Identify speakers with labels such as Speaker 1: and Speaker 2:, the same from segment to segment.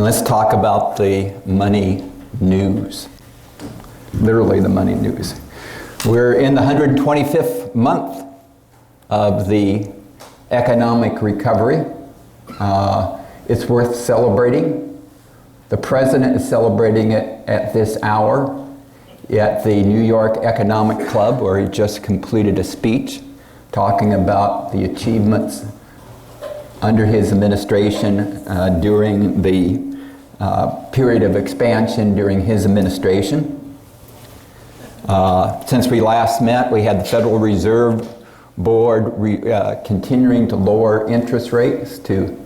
Speaker 1: let's talk about the money news. Literally the money news. We're in the 125th month of the economic recovery. It's worth celebrating. The president is celebrating it at this hour at the New York Economic Club, where he just completed a speech talking about the achievements under his administration during the period of expansion during his administration. Since we last met, we had the Federal Reserve Board continuing to lower interest rates to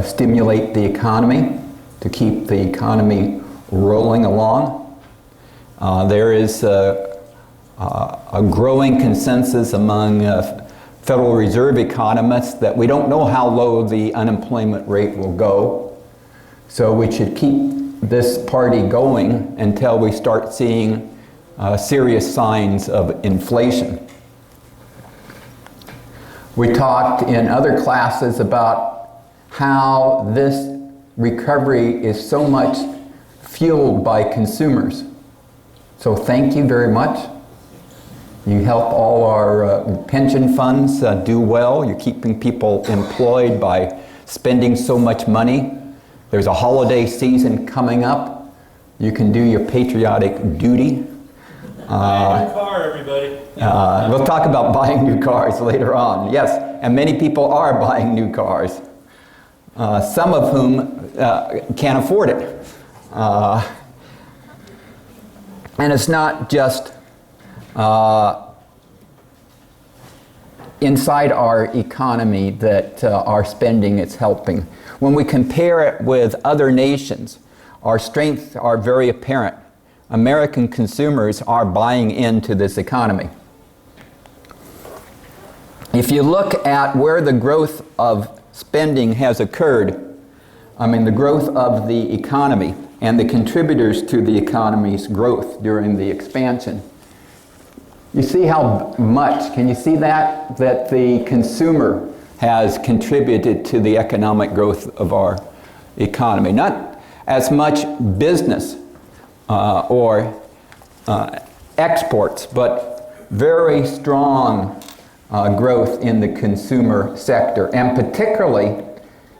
Speaker 1: stimulate the economy, to keep the economy rolling along. There is a growing consensus among Federal Reserve economists that we don't know how low the unemployment rate will go. So we should keep this party going until we start seeing serious signs of inflation. We talked in other classes about how this recovery is so much fueled by consumers. So thank you very much. You help all our pension funds do well. You're keeping people employed by spending so much money. There's a holiday season coming up. You can do your patriotic duty.
Speaker 2: Buy a new car, everybody.
Speaker 1: We'll talk about buying new cars later on. Yes, and many people are buying new cars. Some of whom can't afford it. And it's not just inside our economy that our spending is helping. When we compare it with other nations, our strengths are very apparent. American consumers are buying into this economy. If you look at where the growth of spending has occurred, the growth of the economy and the contributors to the economy's growth during the expansion, you see how much, can you see that the consumer has contributed to the economic growth of our economy? Not as much business or exports, but very strong growth in the consumer sector, and particularly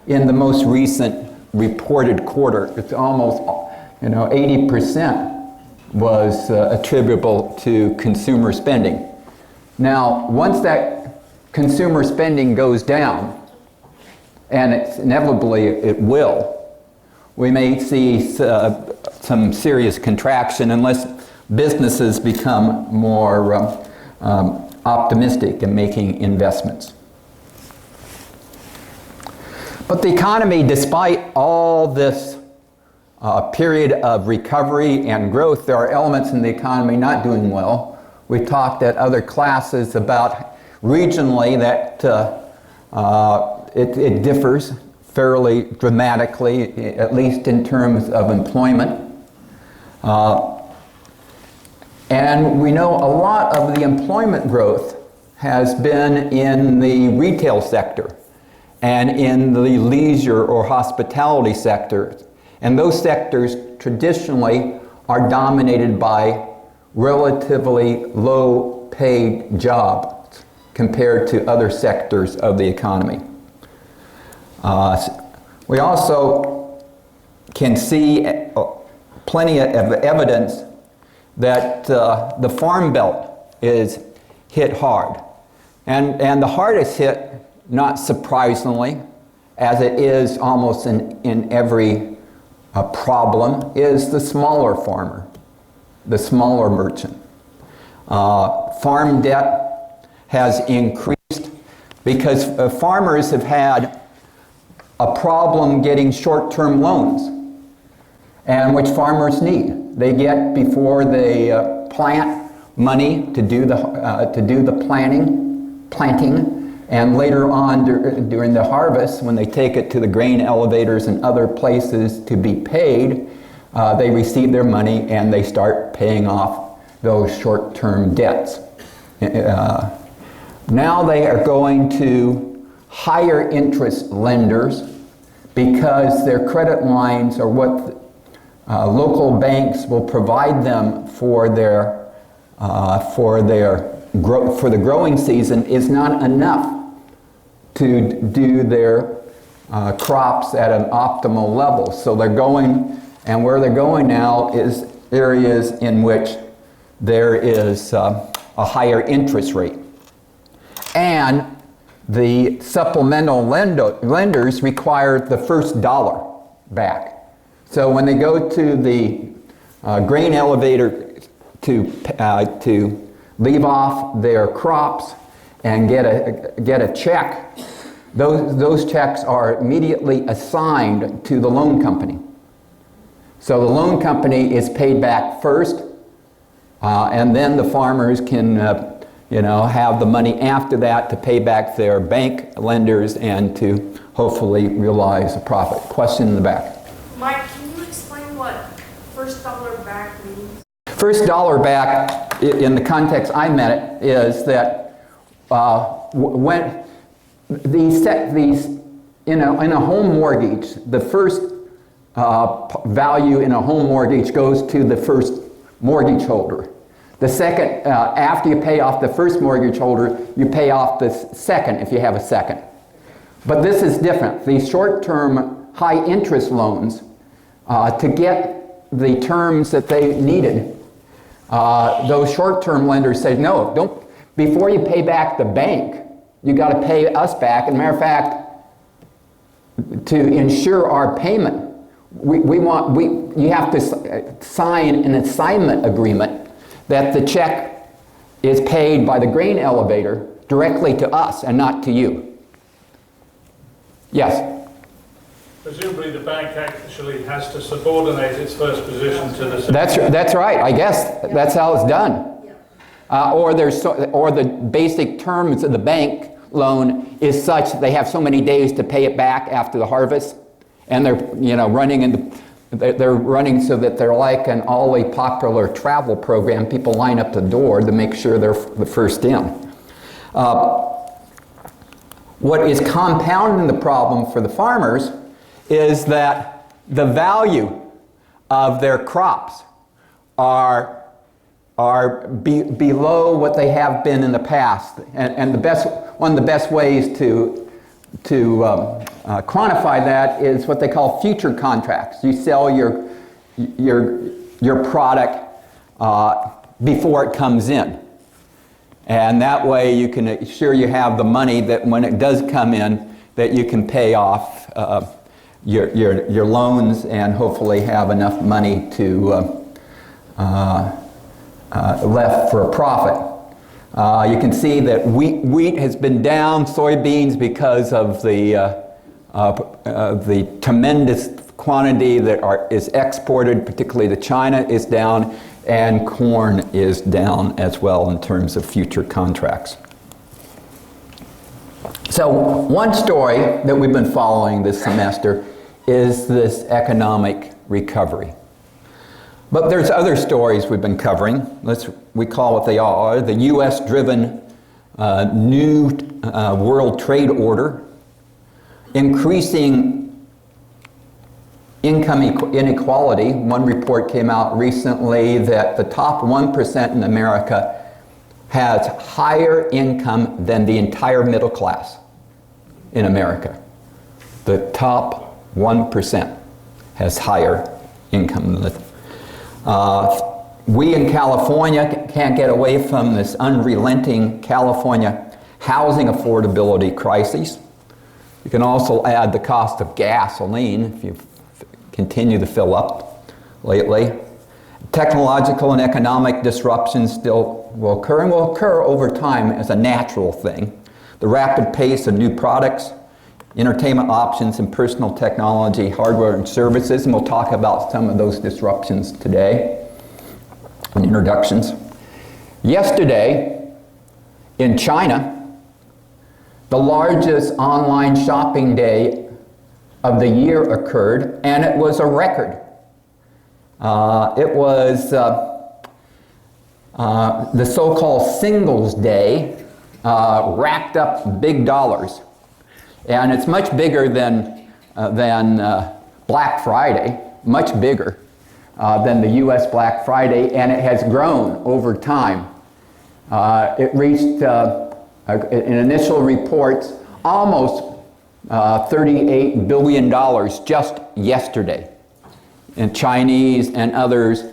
Speaker 1: in the most recent reported quarter. It's almost 80% was attributable to consumer spending. Now, once that consumer spending goes down, and inevitably it will, we may see some serious contraction unless businesses become more optimistic in making investments. But the economy, despite all this period of recovery and growth, there are elements in the economy not doing well. We talked at other classes about regionally that it differs fairly dramatically, at least in terms of employment. And we know a lot of the employment growth has been in the retail sector and in the leisure or hospitality sector. And those sectors traditionally are dominated by relatively low-paid jobs compared to other sectors of the economy. We also can see plenty of evidence that the Farm Belt is hit hard. And the hardest hit, not surprisingly, as it is almost in every problem, is the smaller farmer, the smaller merchant. Farm debt has increased because farmers have had a problem getting short-term loans, and which farmers need. They get, before they plant, money to do the planting, and later on during the harvest, when they take it to the grain elevators and other places to be paid, they receive their money and they start paying off those short-term debts. Now they are going to higher interest lenders because their credit lines are what local banks will provide them for the growing season is not enough to do their crops at an optimal level. So they're going, and where they're going now is areas in which there is a higher interest rate. And the supplemental lenders require the first dollar back. So when they go to the grain elevator to leave off their crops and get a check, those checks are immediately assigned to the loan company. So the loan company is paid back first, and then the farmers can have the money after that to pay back their bank lenders and to hopefully realize a profit. Question in the back.
Speaker 3: Mike, can you explain what first dollar back means?
Speaker 1: First dollar back, in the context I meant it, is that when these in a home mortgage, the first value in a home mortgage goes to the first mortgage holder. The second, after you pay off the first mortgage holder, you pay off the second if you have a second. But this is different. These short-term, high-interest loans, to get the terms that they needed, those short-term lenders said, no, don't. Before you pay back the bank, you got to pay us back. As a matter of fact, to ensure our payment, you have to sign an assignment agreement that the check is paid by the grain elevator directly to us and not to you. Yes?
Speaker 2: Presumably the bank actually has to subordinate its first position to the...
Speaker 1: That's right. I guess that's how it's done. Or the basic terms of the bank loan is such that they have so many days to pay it back after the harvest, and they're running so that they're like an always popular travel program. People line up the door to make sure they're the first in. What is compounding the problem for the farmers is that the value of their crops are below what they have been in the past. And one of the best ways to quantify that is what they call future contracts. You sell your product before it comes in. And that way you can assure you have the money that when it does come in, that you can pay off your loans and hopefully have enough money to left for a profit. You can see that wheat has been down, soybeans because of the tremendous quantity that is exported, particularly to China, is down, and corn is down as well in terms of future contracts. So one story that we've been following this semester is this economic recovery. But there's other stories we've been covering. We call what they are the U.S.-driven new world trade order, increasing income inequality. One report came out recently that the top 1% in America has higher income than the entire middle class in America. The top 1% has higher income than we in California can't get away from this unrelenting California housing affordability crisis. You can also add the cost of gasoline if you continue to fill up lately. Technological and economic disruptions still will occur and will occur over time as a natural thing. The rapid pace of new products, entertainment options, and personal technology, hardware and services, and we'll talk about some of those disruptions today in introductions. Yesterday, in China, the largest online shopping day of the year occurred, and it was a record. It was the so-called Singles Day, racked up big dollars. And it's much bigger than than Black Friday, much bigger than the U.S. Black Friday, and it has grown over time. It reached, in initial reports, almost $38 billion just yesterday. And Chinese and others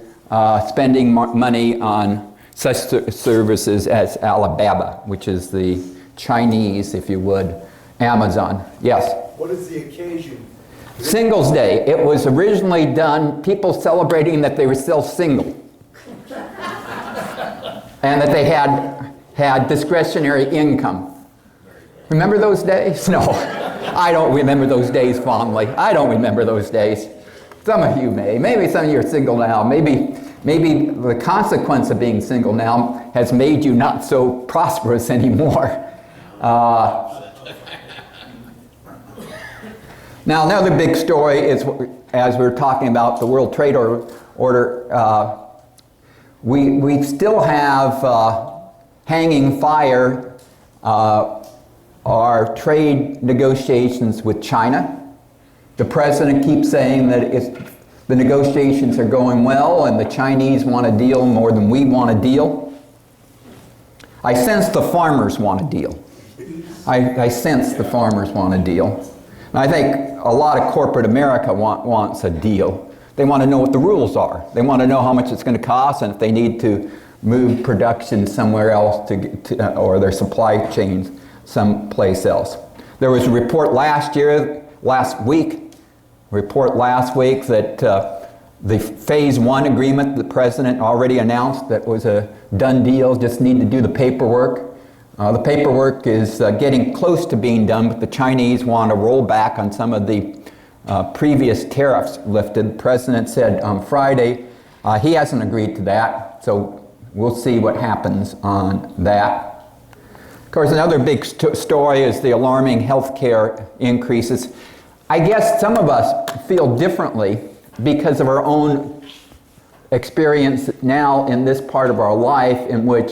Speaker 1: spending money on such services as Alibaba, which is the Chinese, if you would, Amazon. Yes?
Speaker 4: What is the occasion?
Speaker 1: Singles Day. It was originally done, people celebrating that they were still single. And that they had discretionary income. Remember those days? No, I don't remember those days fondly. I don't remember those days. Some of you may. Maybe some of you are single now. Maybe the consequence of being single now has made you not so prosperous anymore. Now, another big story is, as we're talking about the World Trade Order, we still have hanging fire our trade negotiations with China. The president keeps saying that the negotiations are going well and the Chinese want a deal more than we want a deal. I sense the farmers want a deal. I sense the farmers want a deal. And I think a lot of corporate America wants a deal. They want to know what the rules are. They want to know how much it's going to cost and if they need to move production somewhere else or their supply chains someplace else. There was a report last week that the Phase 1 agreement the President already announced that was a done deal, just need to do the paperwork. The paperwork is getting close to being done, but the Chinese want to roll back on some of the previous tariffs lifted. The President said on Friday he hasn't agreed to that, so we'll see what happens on that. Of course, another big story is the alarming health care increases. I guess some of us feel differently because of our own experience now in this part of our life in which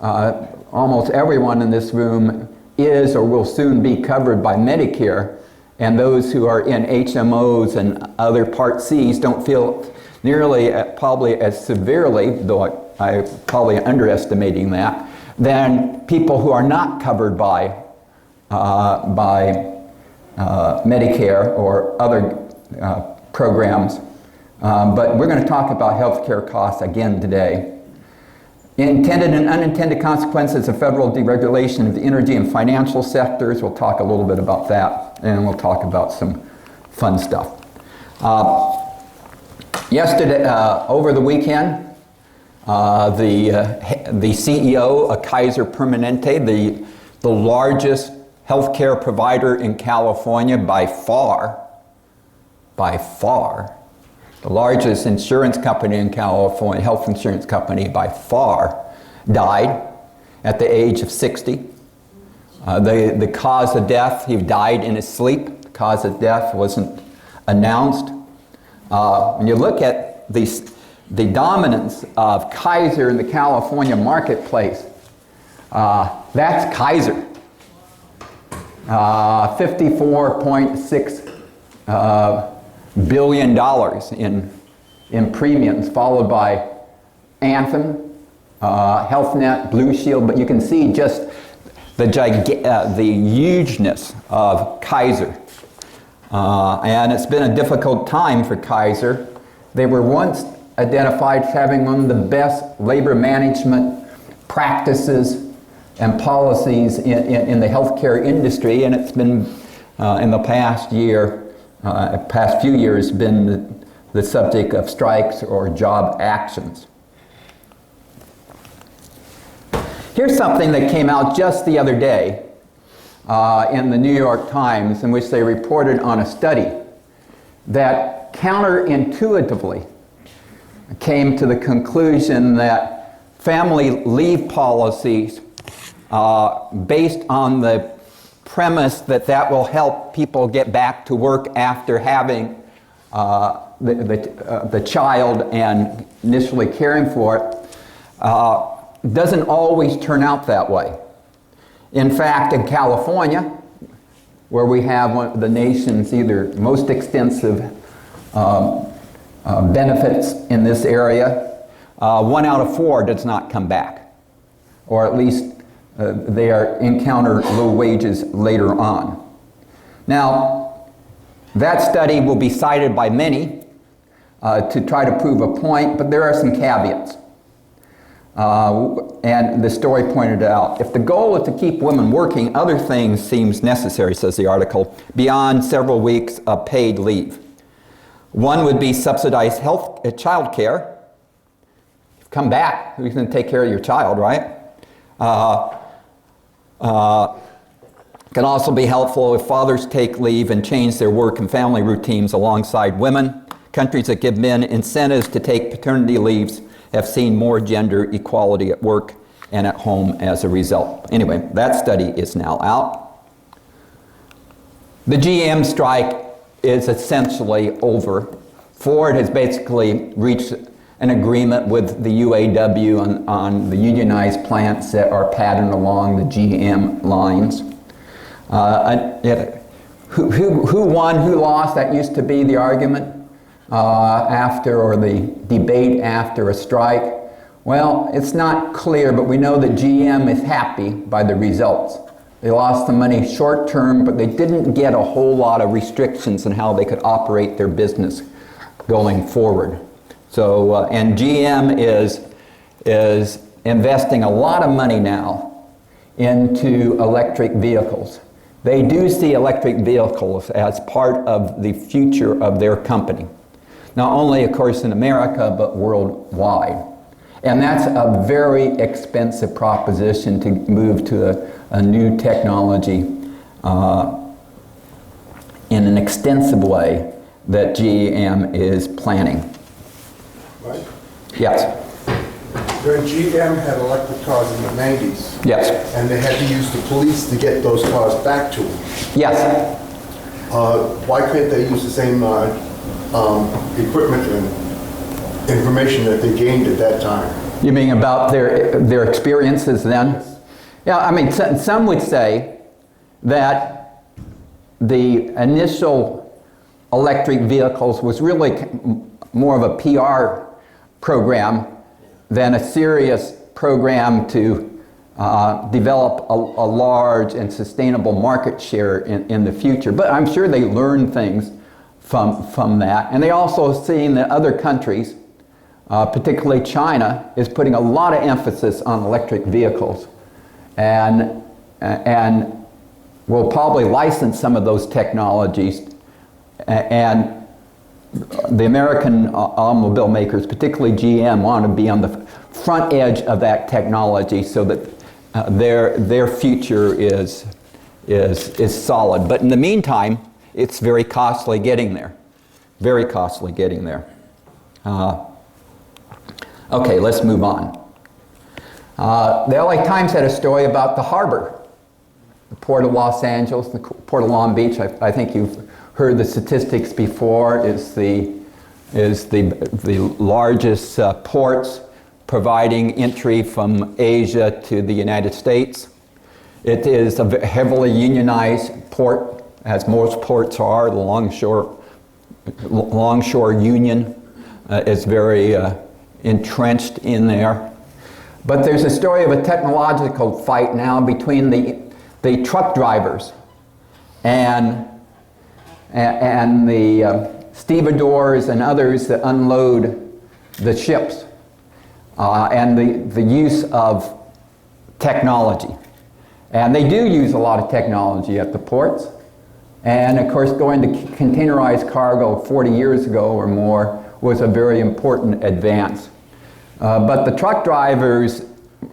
Speaker 1: almost everyone in this room is or will soon be covered by Medicare, and those who are in HMOs and other Part Cs don't feel nearly probably as severely, though I'm probably underestimating that, than people who are not covered by Medicare or other programs. But we're going to talk about health care costs again today. Intended and unintended consequences of federal deregulation of the energy and financial sectors. We'll talk a little bit about that, and we'll talk about some fun stuff. Yesterday, over the weekend, the CEO of Kaiser Permanente, the largest healthcare provider in California by far, the largest insurance company in California, health insurance company by far, died at the age of 60. The cause of death, he died in his sleep. The cause of death wasn't announced. When you look at the dominance of Kaiser in the California marketplace, that's Kaiser. $54.6 billion in premiums, followed by Anthem, Health Net, Blue Shield, but you can see just the hugeness of Kaiser. And it's been a difficult time for Kaiser. They were once identified as having one of the best labor management practices and policies in the healthcare industry, and it's been in the past few years been the subject of strikes or job actions. Here's something that came out just the other day in the New York Times, in which they reported on a study that counterintuitively came to the conclusion that family leave policies based on the premise that will help people get back to work after having the child and initially caring for it, doesn't always turn out that way. In fact, in California, where we have one of the nation's either most extensive benefits in this area. 1 out of 4 does not come back, or at least they encounter low wages later on. Now, that study will be cited by many to try to prove a point, but there are some caveats. And the story pointed it out. If the goal is to keep women working, other things seems necessary, says the article, beyond several weeks of paid leave. One would be subsidized child care. Come back, who's going to take care of your child, right? Can also be helpful if fathers take leave and change their work and family routines alongside women. Countries that give men incentives to take paternity leaves have seen more gender equality at work and at home as a result. Anyway, that study is now out. The GM strike is essentially over. Ford has basically reached an agreement with the UAW on the unionized plants that are patterned along the GM lines. Who won, who lost, that used to be the argument after, or the debate after a strike. Well, it's not clear, but we know that GM is happy by the results. They lost the money short term, but they didn't get a whole lot of restrictions on how they could operate their business going forward. So, and GM is investing a lot of money now into electric vehicles. They do see electric vehicles as part of the future of their company. Not only, of course, in America, but worldwide. And that's a very expensive proposition to move to a new technology in an extensive way that GM is planning.
Speaker 4: Right?
Speaker 1: Yes.
Speaker 4: When GM had electric cars in the 90s,
Speaker 1: Yes.
Speaker 4: and they had to use the police to get those cars back to them,
Speaker 1: Yes.
Speaker 4: why can't they use the same equipment and information that they gained at that time?
Speaker 1: You mean about their experiences then? Yeah, I mean, some would say that the initial electric vehicles was really more of a PR program than a serious program to develop a large and sustainable market share in the future. But I'm sure they learned things from that. And they also seen that other countries, particularly China, is putting a lot of emphasis on electric vehicles. And will probably license some of those technologies. And the American automobile makers, particularly GM, want to be on the front edge of that technology so that their future is solid. But in the meantime, it's very costly getting there. Very costly getting there. Okay, let's move on. The LA Times had a story about the harbor, the Port of Los Angeles, the Port of Long Beach. I think you've heard the statistics before. Is the largest ports providing entry from Asia to the United States. It is a heavily unionized port, as most ports are. The Longshore Union is very entrenched in there. But there's a story of a technological fight now between the truck drivers and the stevedores and others that unload the ships, and the use of technology. And they do use a lot of technology at the ports. And of course, going to containerized cargo 40 years ago or more was a very important advance. But the truck drivers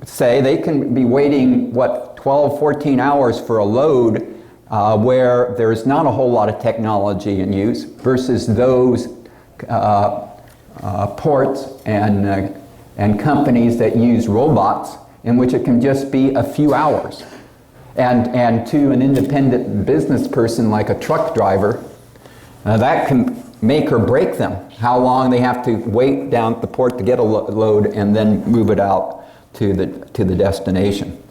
Speaker 1: say they can be waiting, 12, 14 hours for a load where there's not a whole lot of technology in use versus those ports and companies that use robots in which it can just be a few hours. And to an independent business person like a truck driver, that can make or break them, how long they have to wait down at the port to get a load and then move it out to the destination.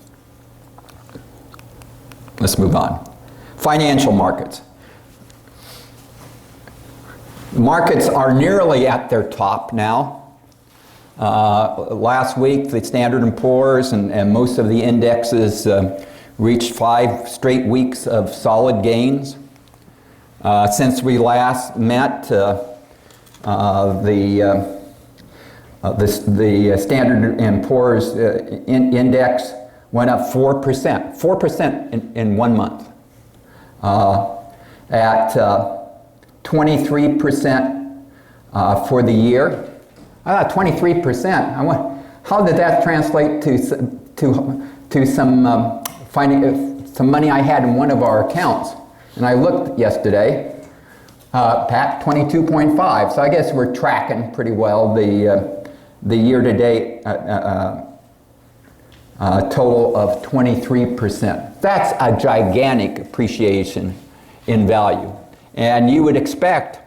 Speaker 1: Let's move on. Financial markets. Markets are nearly at their top now. Last week, the Standard & Poor's and most of the indexes reached 5 straight weeks of solid gains. Since we last met, the Standard & Poor's index went up 4%. 4% in 1 month. At 23% for the year. 23%. How did that translate to some money I had in one of our accounts? And I looked yesterday, Pat, 22.5. So I guess we're tracking pretty well the year-to-date total of 23%. That's a gigantic appreciation in value. And you would expect,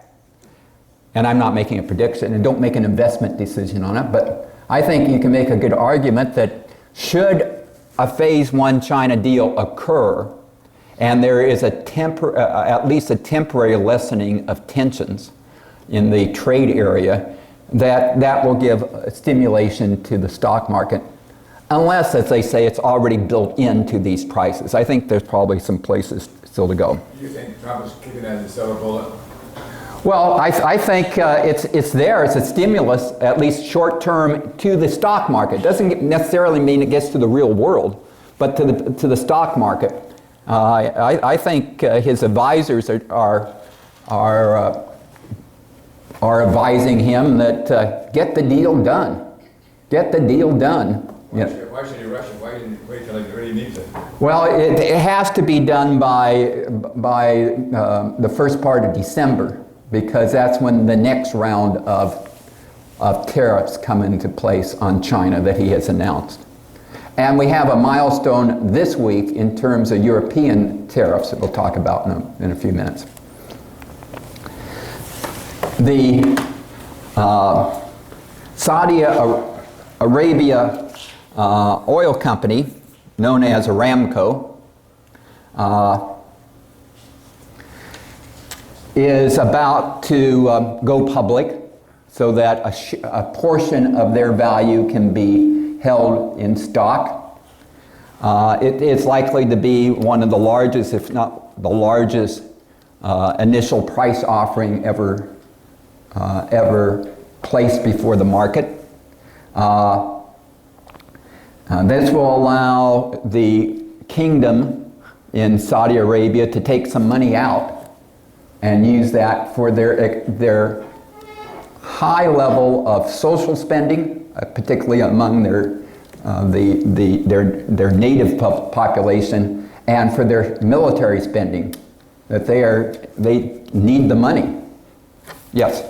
Speaker 1: and I'm not making a prediction, and don't make an investment decision on it, but I think you can make a good argument that should a Phase 1 China deal occur, and there is at least a temporary lessening of tensions in the trade area, that will give a stimulation to the stock market, unless, as they say, it's already built into these prices. I think there's probably some places still to go.
Speaker 5: You think Trump is kicking as a silver bullet?
Speaker 1: Well, I think it's there. It's a stimulus, at least short term, to the stock market. It doesn't necessarily mean it gets to the real world, but to the stock market. I think his advisors are advising him that get the deal done. Get the deal done.
Speaker 5: Why should he rush it? Why didn't he wait till he really needs it?
Speaker 1: Well, it has to be done by the first part of December, because that's when the next round of tariffs come into place on China that he has announced. And we have a milestone this week in terms of European tariffs that we'll talk about in a few minutes. The Saudi Arabia oil company, known as Aramco, is about to go public so that a portion of their value can be held in stock. It's likely to be one of the largest, if not the largest, initial price offering ever placed before the market. This will allow the kingdom in Saudi Arabia to take some money out and use that for their high level of social spending, particularly among their native population, and for their military spending. That they need the money. Yes.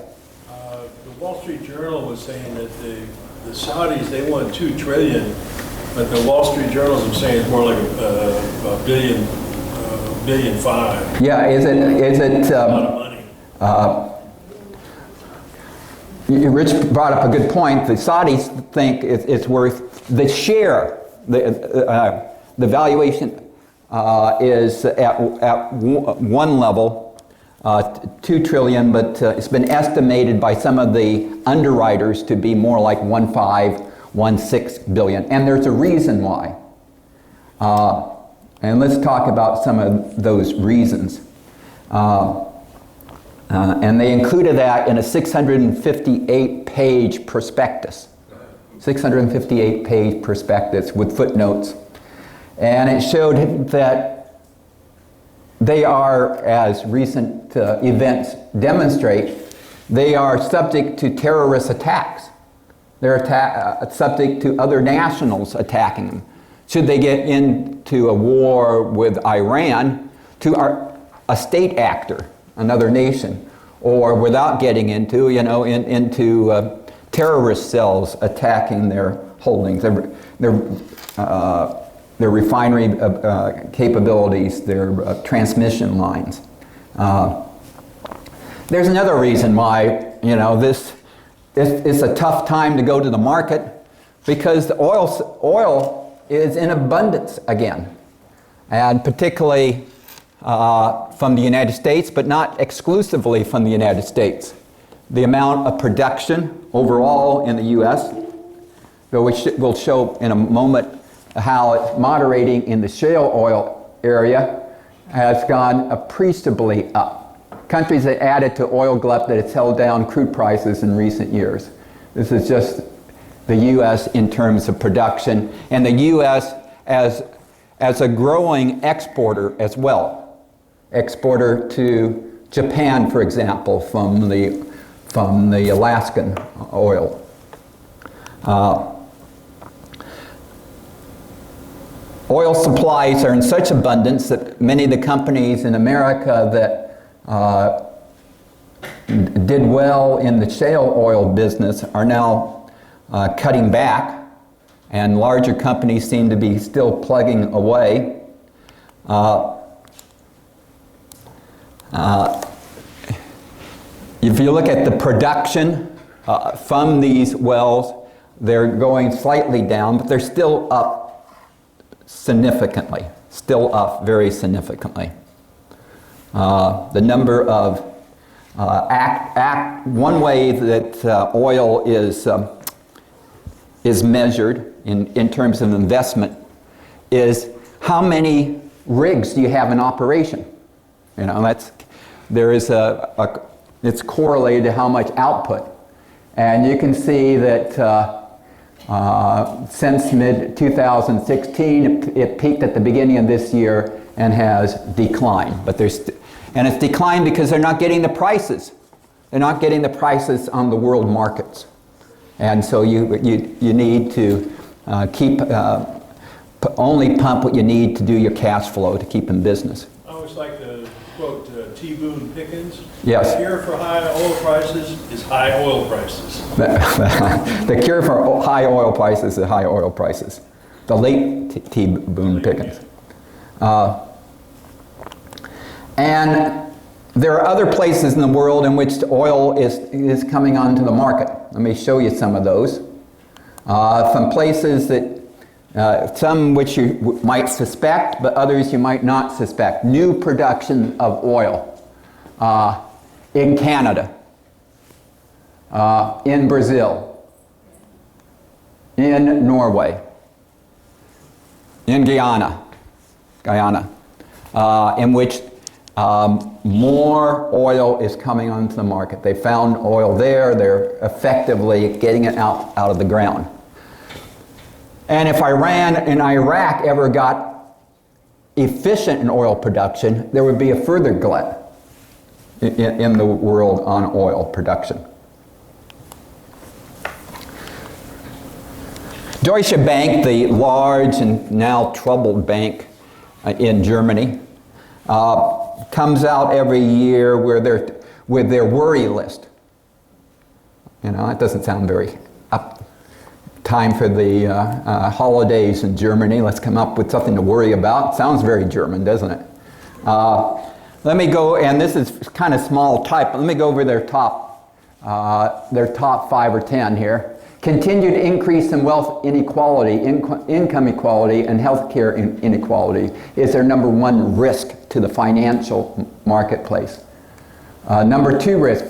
Speaker 6: The Wall Street Journal was saying that the Saudis, they want $2 trillion, but the Wall Street Journal is saying it's more like a billion, $1.5 billion.
Speaker 1: Yeah, is it
Speaker 6: a lot of money.
Speaker 1: Rich brought up a good point. The Saudis think it's worth the share. The valuation is at one level, 2 trillion, but it's been estimated by some of the underwriters to be more like 1.6 billion. And there's a reason why. And let's talk about some of those reasons. And they included that in a 658-page prospectus. 658-page prospectus with footnotes. And it showed that they are, as recent events demonstrate, they are subject to terrorist attacks. They're subject to other nationals attacking them. Should they get into a war with Iran, to a state actor, another nation, or without getting into, into terrorist cells attacking their holdings, their refinery capabilities, their transmission lines. There's another reason why, it's a tough time to go to the market, because the oil is in abundance again. And particularly from the United States, but not exclusively from the United States. The amount of production overall in the U.S., which we'll show in a moment how it's moderating in the shale oil area, has gone appreciably up. Countries that added to oil glut that it's held down crude prices in recent years. This is just the U.S. in terms of production, and the U.S. as a growing exporter as well. Exporter to Japan, for example, from the Alaskan oil. Oil supplies are in such abundance that many of the companies in America that did well in the shale oil business are now cutting back, and larger companies seem to be still plugging away. If you look at the production from these wells, they're going slightly down, but they're still up significantly, still up very significantly. The number of one way that oil is measured in terms of investment is how many rigs do you have in operation? You know, it's correlated to how much output, and you can see that since mid-2016 it peaked at the beginning of this year and has declined. And it's declined because they're not getting the prices. They're not getting the prices on the world markets. And so you need to only pump what you need to do your cash flow to keep in business.
Speaker 6: I always like to quote T. Boone Pickens.
Speaker 1: Yes.
Speaker 6: The cure for high oil prices is high oil prices.
Speaker 1: The cure for high oil prices is high oil prices. The late T. Boone Pickens. And there are other places in the world in which oil is coming onto the market. Let me show you some of those. From places that, some which you might suspect, but others you might not suspect. New production of oil in Canada, in Brazil, in Norway, in Guyana, in which more oil is coming onto the market. They found oil there, they're effectively getting it out of the ground. And if Iran and Iraq ever got efficient in oil production, there would be a further glut in the world on oil production. Deutsche Bank, the large and now troubled bank in Germany, comes out every year with their worry list. You know, that doesn't sound very up. Time for the holidays in Germany. Let's come up with something to worry about. Sounds very German, doesn't it? Let me go, and this is kind of small type, but let me go over their top 5 or 10 here. Continued increase in wealth inequality, income equality, and healthcare inequality is their number one risk to the financial marketplace. Number 2 risk,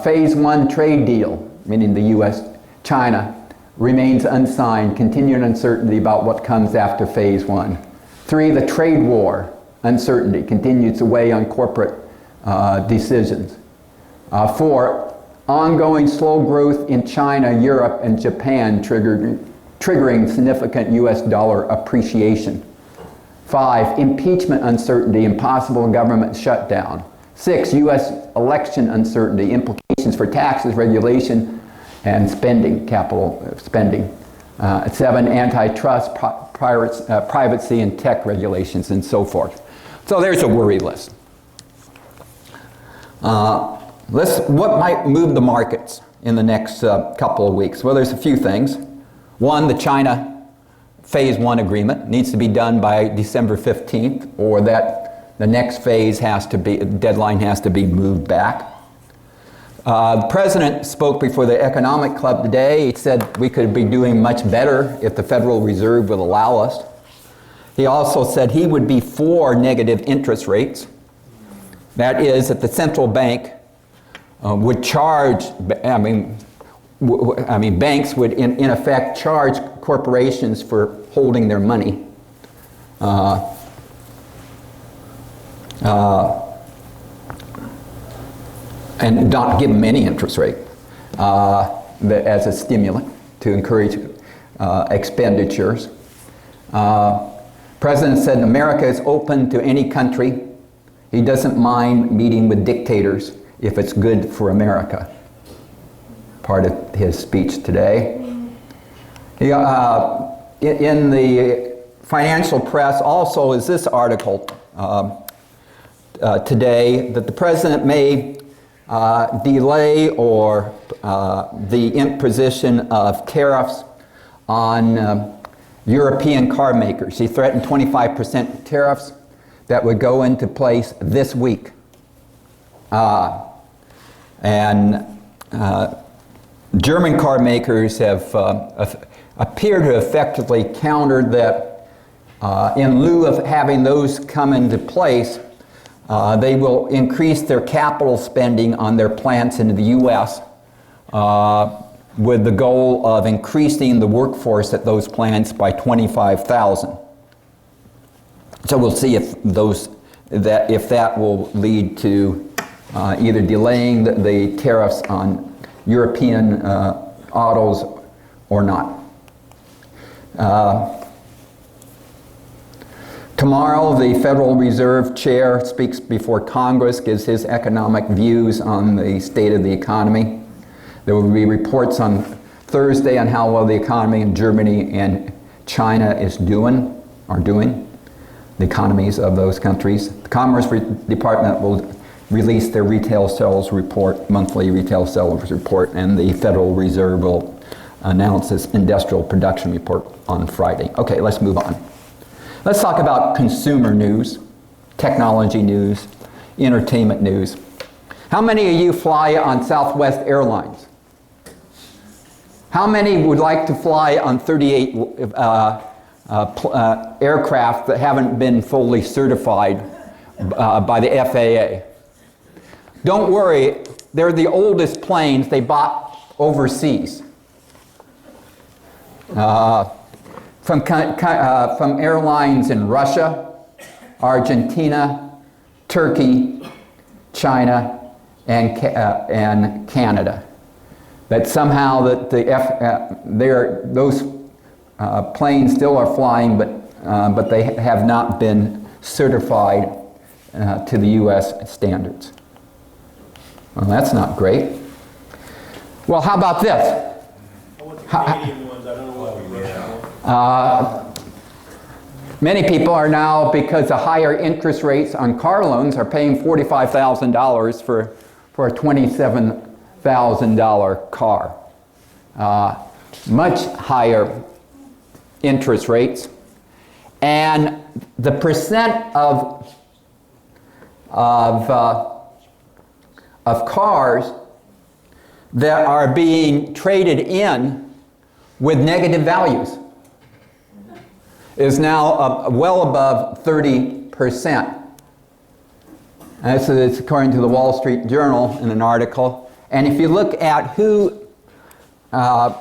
Speaker 1: phase 1 trade deal, meaning the U.S.-China, remains unsigned, continued uncertainty about what comes after phase 1. 3, the trade war, uncertainty, continues to weigh on corporate decisions. 4, ongoing slow growth in China, Europe, and Japan triggering significant U.S. dollar appreciation. 5, impeachment uncertainty and possible government shutdown. 6, U.S. election uncertainty, implications for taxes, regulation, and spending, capital spending. 7, antitrust, privacy, and tech regulations, and so forth. So there's a worry list. What might move the markets in the next couple of weeks? Well, there's a few things. One, the China phase 1 agreement needs to be done by December 15th, or that the next phase deadline has to be moved back. The President spoke before the Economic Club today. He said we could be doing much better if the Federal Reserve would allow us. He also said he would be for negative interest rates. That is, that the central bank would charge, banks would in effect charge corporations for holding their money. And not give them any interest rate as a stimulant to encourage expenditures. President said America is open to any country. He doesn't mind meeting with dictators if it's good for America. Part of his speech today. He, in the financial press also is this article today that the president may delay or the imposition of tariffs on European car makers. He threatened 25% tariffs that would go into place this week. German car makers have appear to effectively counter that in lieu of having those come into place, they will increase their capital spending on their plants in the U.S. With the goal of increasing the workforce at those plants by 25,000. So we'll see if that will lead to either delaying the tariffs on European autos or not. Tomorrow, the Federal Reserve Chair speaks before Congress, gives his economic views on the state of the economy. There will be reports on Thursday on how well the economy in Germany and China are doing, the economies of those countries. The Commerce Department will release their retail sales report, monthly retail sales report, and the Federal Reserve will announce its industrial production report on Friday. Okay, let's move on. Let's talk about consumer news, technology news, entertainment news. How many of you fly on Southwest Airlines? How many would like to fly on 38 aircraft that haven't been fully certified by the FAA? Don't worry, they're the oldest planes they bought overseas. From airlines in Russia, Argentina, Turkey, China, and Canada. That somehow that those planes still are flying, but they have not been certified to the U.S. standards. Well, that's not great. Well, how about this?
Speaker 6: I want the Canadian ones, I don't know what we
Speaker 1: Many people are now, because of higher interest rates on car loans, are paying $45,000 for a $27,000 car. Much higher interest rates. And the percent of cars that are being traded in with negative values is now well above 30%. And this is according to the Wall Street Journal in an article. And if you look at who the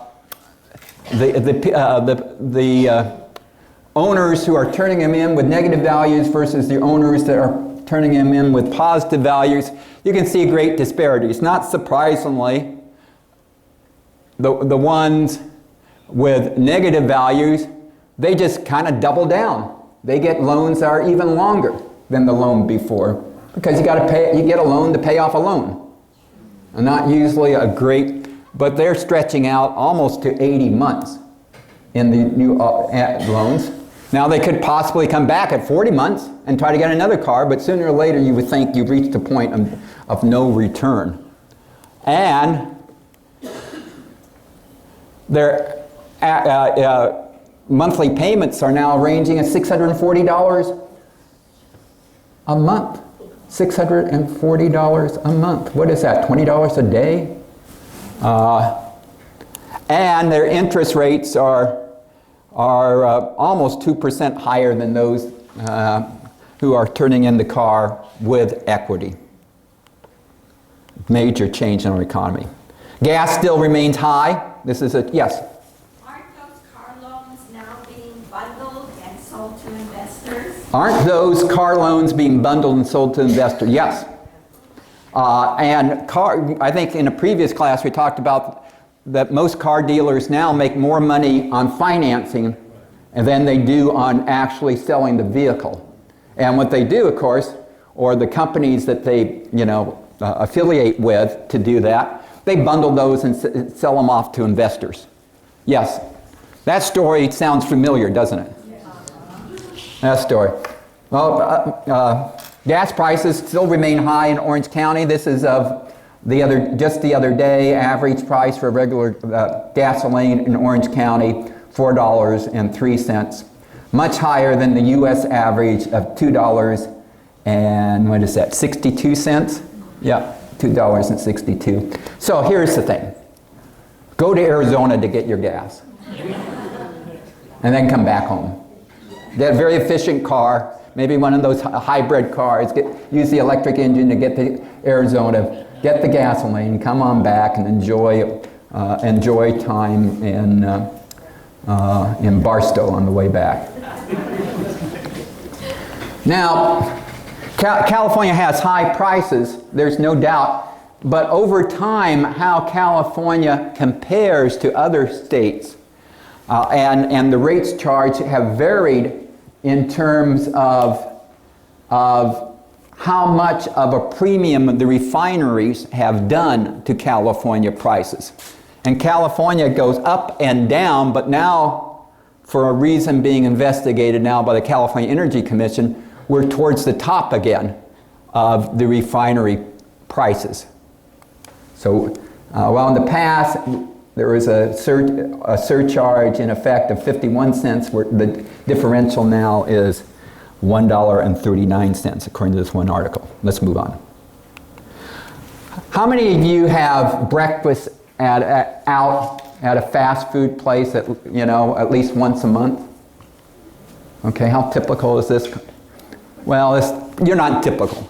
Speaker 1: owners who are turning them in with negative values versus the owners that are turning them in with positive values, you can see great disparities. Not surprisingly, the ones with negative values, they just kind of double down. They get loans that are even longer than the loan before, because you get a loan to pay off a loan. And not usually a great, but they're stretching out almost to 80 months in the new loans. Now they could possibly come back at 40 months and try to get another car, but sooner or later you would think you've reached a point of no return. And their monthly payments are now ranging at $640 a month. $640 a month. What is that, $20 a day? And their interest rates are are almost 2% higher than those who are turning in the car with equity. Major change in our economy. Gas still remains high. This is a, yes?
Speaker 7: Aren't those car loans now being bundled and sold to investors?
Speaker 1: Aren't those car loans being bundled and sold to investors? Yes. I think in a previous class we talked about that most car dealers now make more money on financing than they do on actually selling the vehicle. And what they do, of course, or the companies that they, affiliate with to do that, they bundle those and sell them off to investors. Yes. That story sounds familiar, doesn't it? That story. Well, gas prices still remain high in Orange County. This is of just the other day, average price for regular gasoline in Orange County, $4.03. Much higher than the U.S. average of $2 and what is that, 62 cents? Yeah, $2.62. So here's the thing. Go to Arizona to get your gas. And then come back home. Get a very efficient car, maybe one of those hybrid cars, use the electric engine to get to Arizona, get the gasoline, come on back and enjoy time in Barstow on the way back. Now, California has high prices, there's no doubt, but over time, how California compares to other states and the rates charged have varied in terms of how much of a premium the refineries have done to California prices. And California goes up and down, but now, for a reason being investigated now by the California Energy Commission, we're towards the top again of the refinery prices. So, while in the past there was a surcharge in effect of 51 cents, where the differential now is $1.39, according to this one article. Let's move on. How many of you have breakfast out at a fast food place at least once a month? Okay, how typical is this? Well, you're not typical.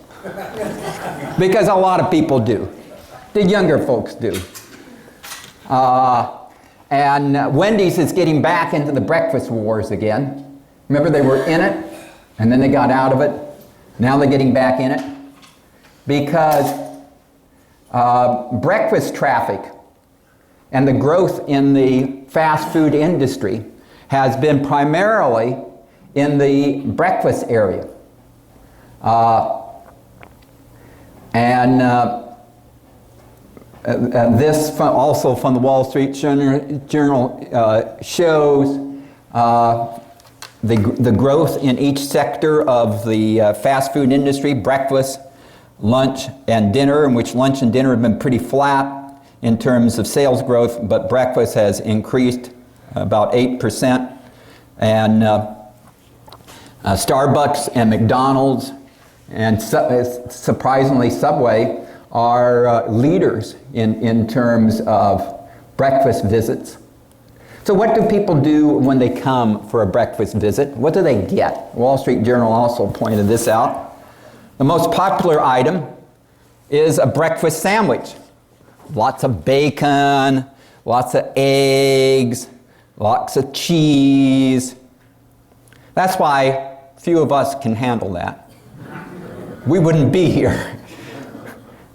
Speaker 1: Because a lot of people do. The younger folks do. And Wendy's is getting back into the breakfast wars again. Remember, they were in it, and then they got out of it. Now they're getting back in it. Because breakfast traffic and the growth in the fast food industry has been primarily in the breakfast area. This also from the Wall Street Journal shows the growth in each sector of the fast food industry, breakfast, lunch, and dinner, in which lunch and dinner have been pretty flat in terms of sales growth, but breakfast has increased about 8%. And Starbucks and McDonald's and surprisingly Subway are leaders in terms of breakfast visits. So what do people do when they come for a breakfast visit? What do they get? Wall Street Journal also pointed this out. The most popular item is a breakfast sandwich. Lots of bacon, lots of eggs, lots of cheese. That's why few of us can handle that. We wouldn't be here.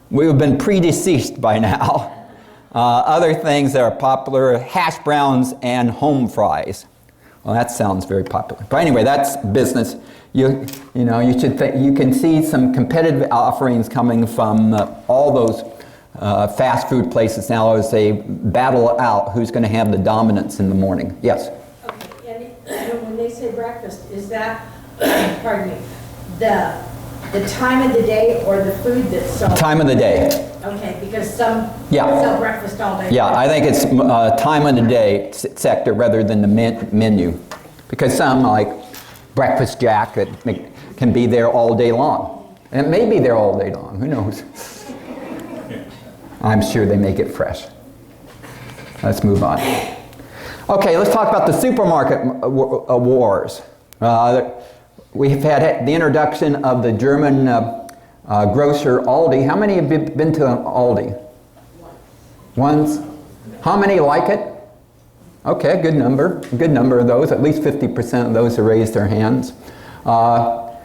Speaker 1: We would have been predeceased by now. Other things that are popular, hash browns and home fries. Well, that sounds very popular. But anyway, that's business. You can see some competitive offerings coming from all those fast food places now as they battle out who's going to have the dominance in the morning. Yes?
Speaker 8: Okay, and when they say breakfast, is that, pardon me, the time of the day or the food that's sold? Time
Speaker 1: of the day.
Speaker 8: Okay, because some sell breakfast all day.
Speaker 1: Yeah, I think it's time of the day sector rather than the menu. Because some, like Breakfast Jack, that can be there all day long. And it may be there all day long, who knows? I'm sure they make it fresh. Let's move on. Okay, let's talk about the supermarket wars. We've had the introduction of the German grocer Aldi. How many have been to Aldi? Once. How many like it? Okay, good number. A good number of those. At least 50% of those who raised their hands. A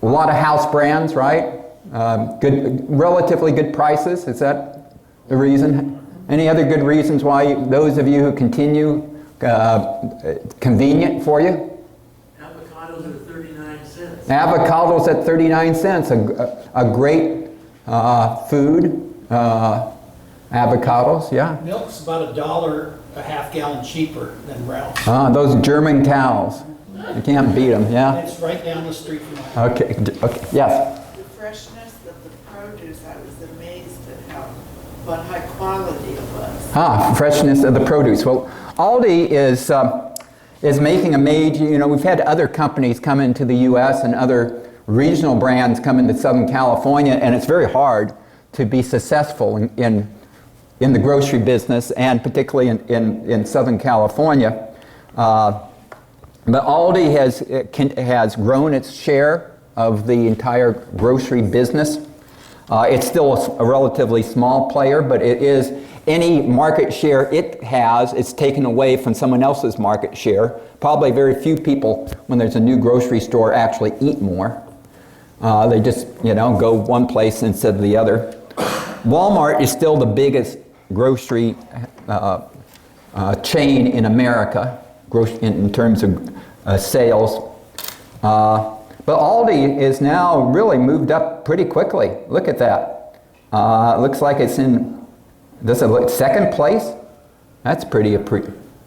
Speaker 1: lot of house brands, right? Relatively good prices. Is that the reason? Any other good reasons why those of you who continue, convenient for you?
Speaker 9: Avocados are 39 cents.
Speaker 1: Avocados at 39 cents, a great food. Avocados, yeah.
Speaker 9: Milk's about $1 a half gallon cheaper than Ralph's.
Speaker 1: Those German cows. You can't beat them, yeah?
Speaker 9: It's right down the street from my house.
Speaker 1: Okay, yes.
Speaker 10: The freshness of the produce, I was amazed at what high quality it was.
Speaker 1: Freshness of the produce. Well, Aldi is making a major, we've had other companies come into the U.S. and other regional brands come into Southern California, and it's very hard to be successful in the grocery business, and particularly in Southern California. But Aldi has grown its share of the entire grocery business. It's still a relatively small player, but it is any market share it has, it's taken away from someone else's market share. Probably very few people, when there's a new grocery store, actually eat more. They just, go one place instead of the other. Walmart is still the biggest grocery chain in America, in terms of sales. But Aldi is now really moved up pretty quickly. Look at that. Looks like it's in, does it look second place? That's pretty,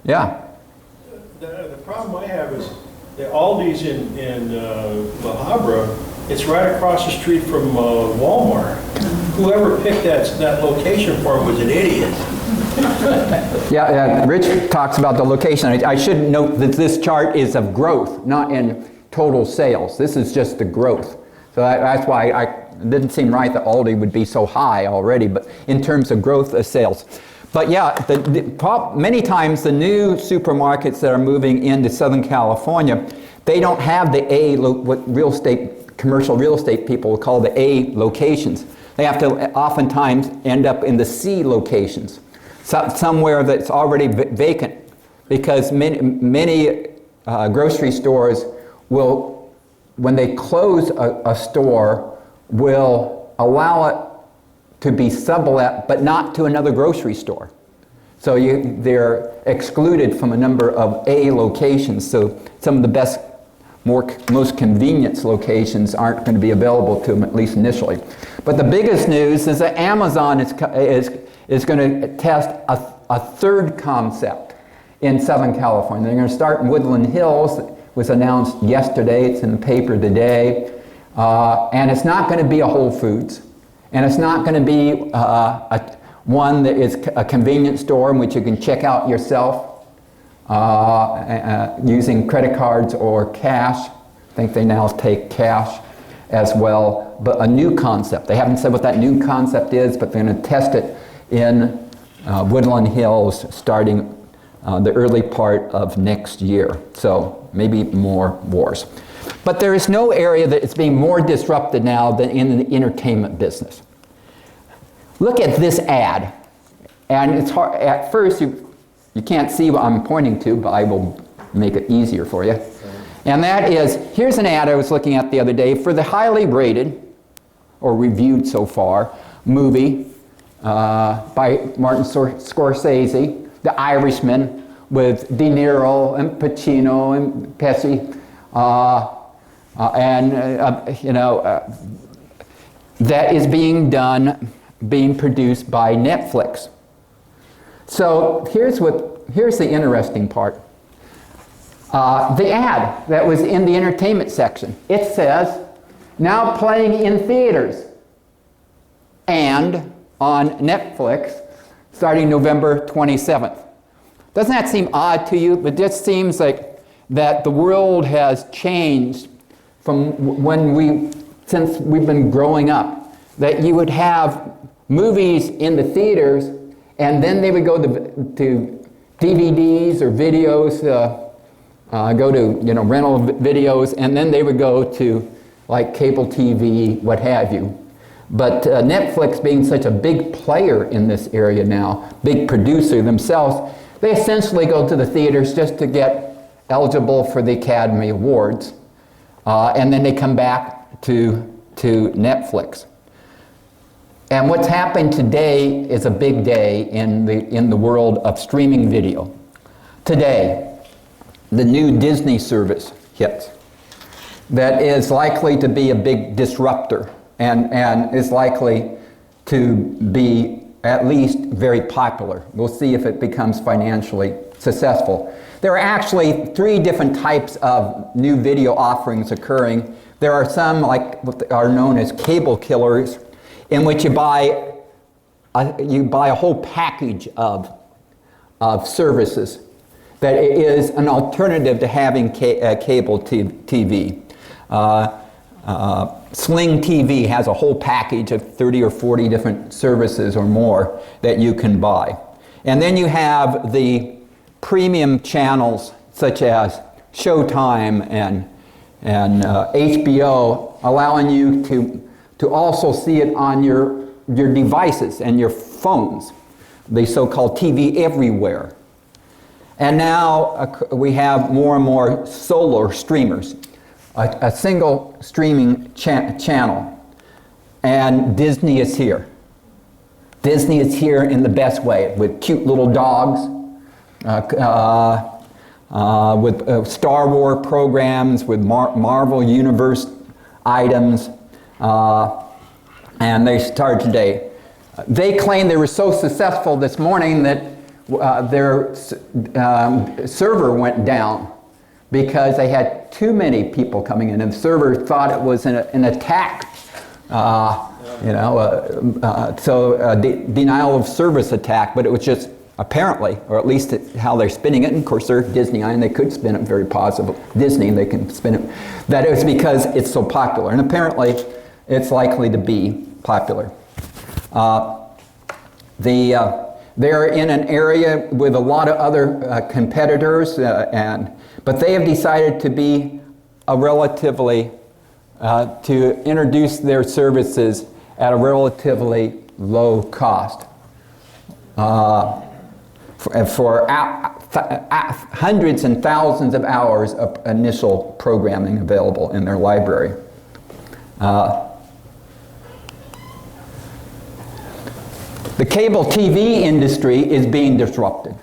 Speaker 1: yeah.
Speaker 6: The problem I have is the Aldi's in La Habra, it's right across the street from Walmart. Whoever picked that location for it was an idiot.
Speaker 1: Yeah, Rich talks about the location. I should note that this chart is of growth, not in total sales. This is just the growth. So that's why it didn't seem right that Aldi would be so high already, but in terms of growth of sales. But yeah, many times the new supermarkets that are moving into Southern California, they don't have the what commercial real estate people call the A locations. They have to oftentimes end up in the C locations, somewhere that's already vacant, because many grocery stores will, when they close a store, will allow it to be sublet, but not to another grocery store. So they're excluded from a number of A locations. So some of the most convenience locations aren't going to be available to them, at least initially. But the biggest news is that Amazon is going to test a third concept in Southern California. They're going to start in Woodland Hills. It was announced yesterday. It's in the paper today. And it's not going to be a Whole Foods. And it's not going to be one that is a convenience store in which you can check out yourself using credit cards or cash. I think they now take cash as well, but a new concept. They haven't said what that new concept is, but they're going to test it in Woodland Hills starting the early part of next year. So maybe more wars. But there is no area that is being more disrupted now than in the entertainment business. Look at this ad. And it's hard, at first you can't see what I'm pointing to, but I will make it easier for you. And that is, here's an ad I was looking at the other day for the highly rated, or reviewed so far, movie by Martin Scorsese, The Irishman, with De Niro and Pacino and Pesci. That is being produced by Netflix. So here's the interesting part. The ad that was in the entertainment section, it says, now playing in theaters and on Netflix starting November 27th. Doesn't that seem odd to you? But it just seems like that the world has changed from since we've been growing up, that you would have movies in the theaters and then they would go to DVDs or videos, go to, you know, rental videos, and then they would go to like cable TV, what have you. But Netflix, being such a big player in this area now, big producer themselves, they essentially go to the theaters just to get eligible for the Academy Awards, and then they come back to Netflix. And what's happened today is a big day in the world of streaming video. Today, the new Disney service hits that is likely to be a big disruptor and is likely to be at least very popular. We'll see if it becomes financially successful. There are actually 3 different types of new video offerings occurring. There are some like what are known as cable killers, in which you buy a whole package of services that is an alternative to having cable TV. Sling TV has a whole package of 30 or 40 different services or more that you can buy. And then you have the premium channels such as Showtime and HBO, allowing you to also see it on your devices and your phones, the so-called TV everywhere. And now we have more and more solar streamers, a single streaming channel. And Disney is here. Disney is here in the best way, with cute little dogs, with Star Wars programs, with Marvel Universe items, and they started today. They claim they were so successful this morning that their server went down because they had too many people coming in, and the server thought it was an attack. Denial of service attack, but it was just apparently, or at least how they're spinning it, and of course they're Disney, and they could spin it very positive. Disney, they can spin it, that it was because it's so popular, and apparently it's likely to be popular. They're in an area with a lot of other competitors, but they have decided to be to introduce their services at a relatively low cost for hundreds and thousands of hours of initial programming available in their library. The cable TV industry is being disrupted.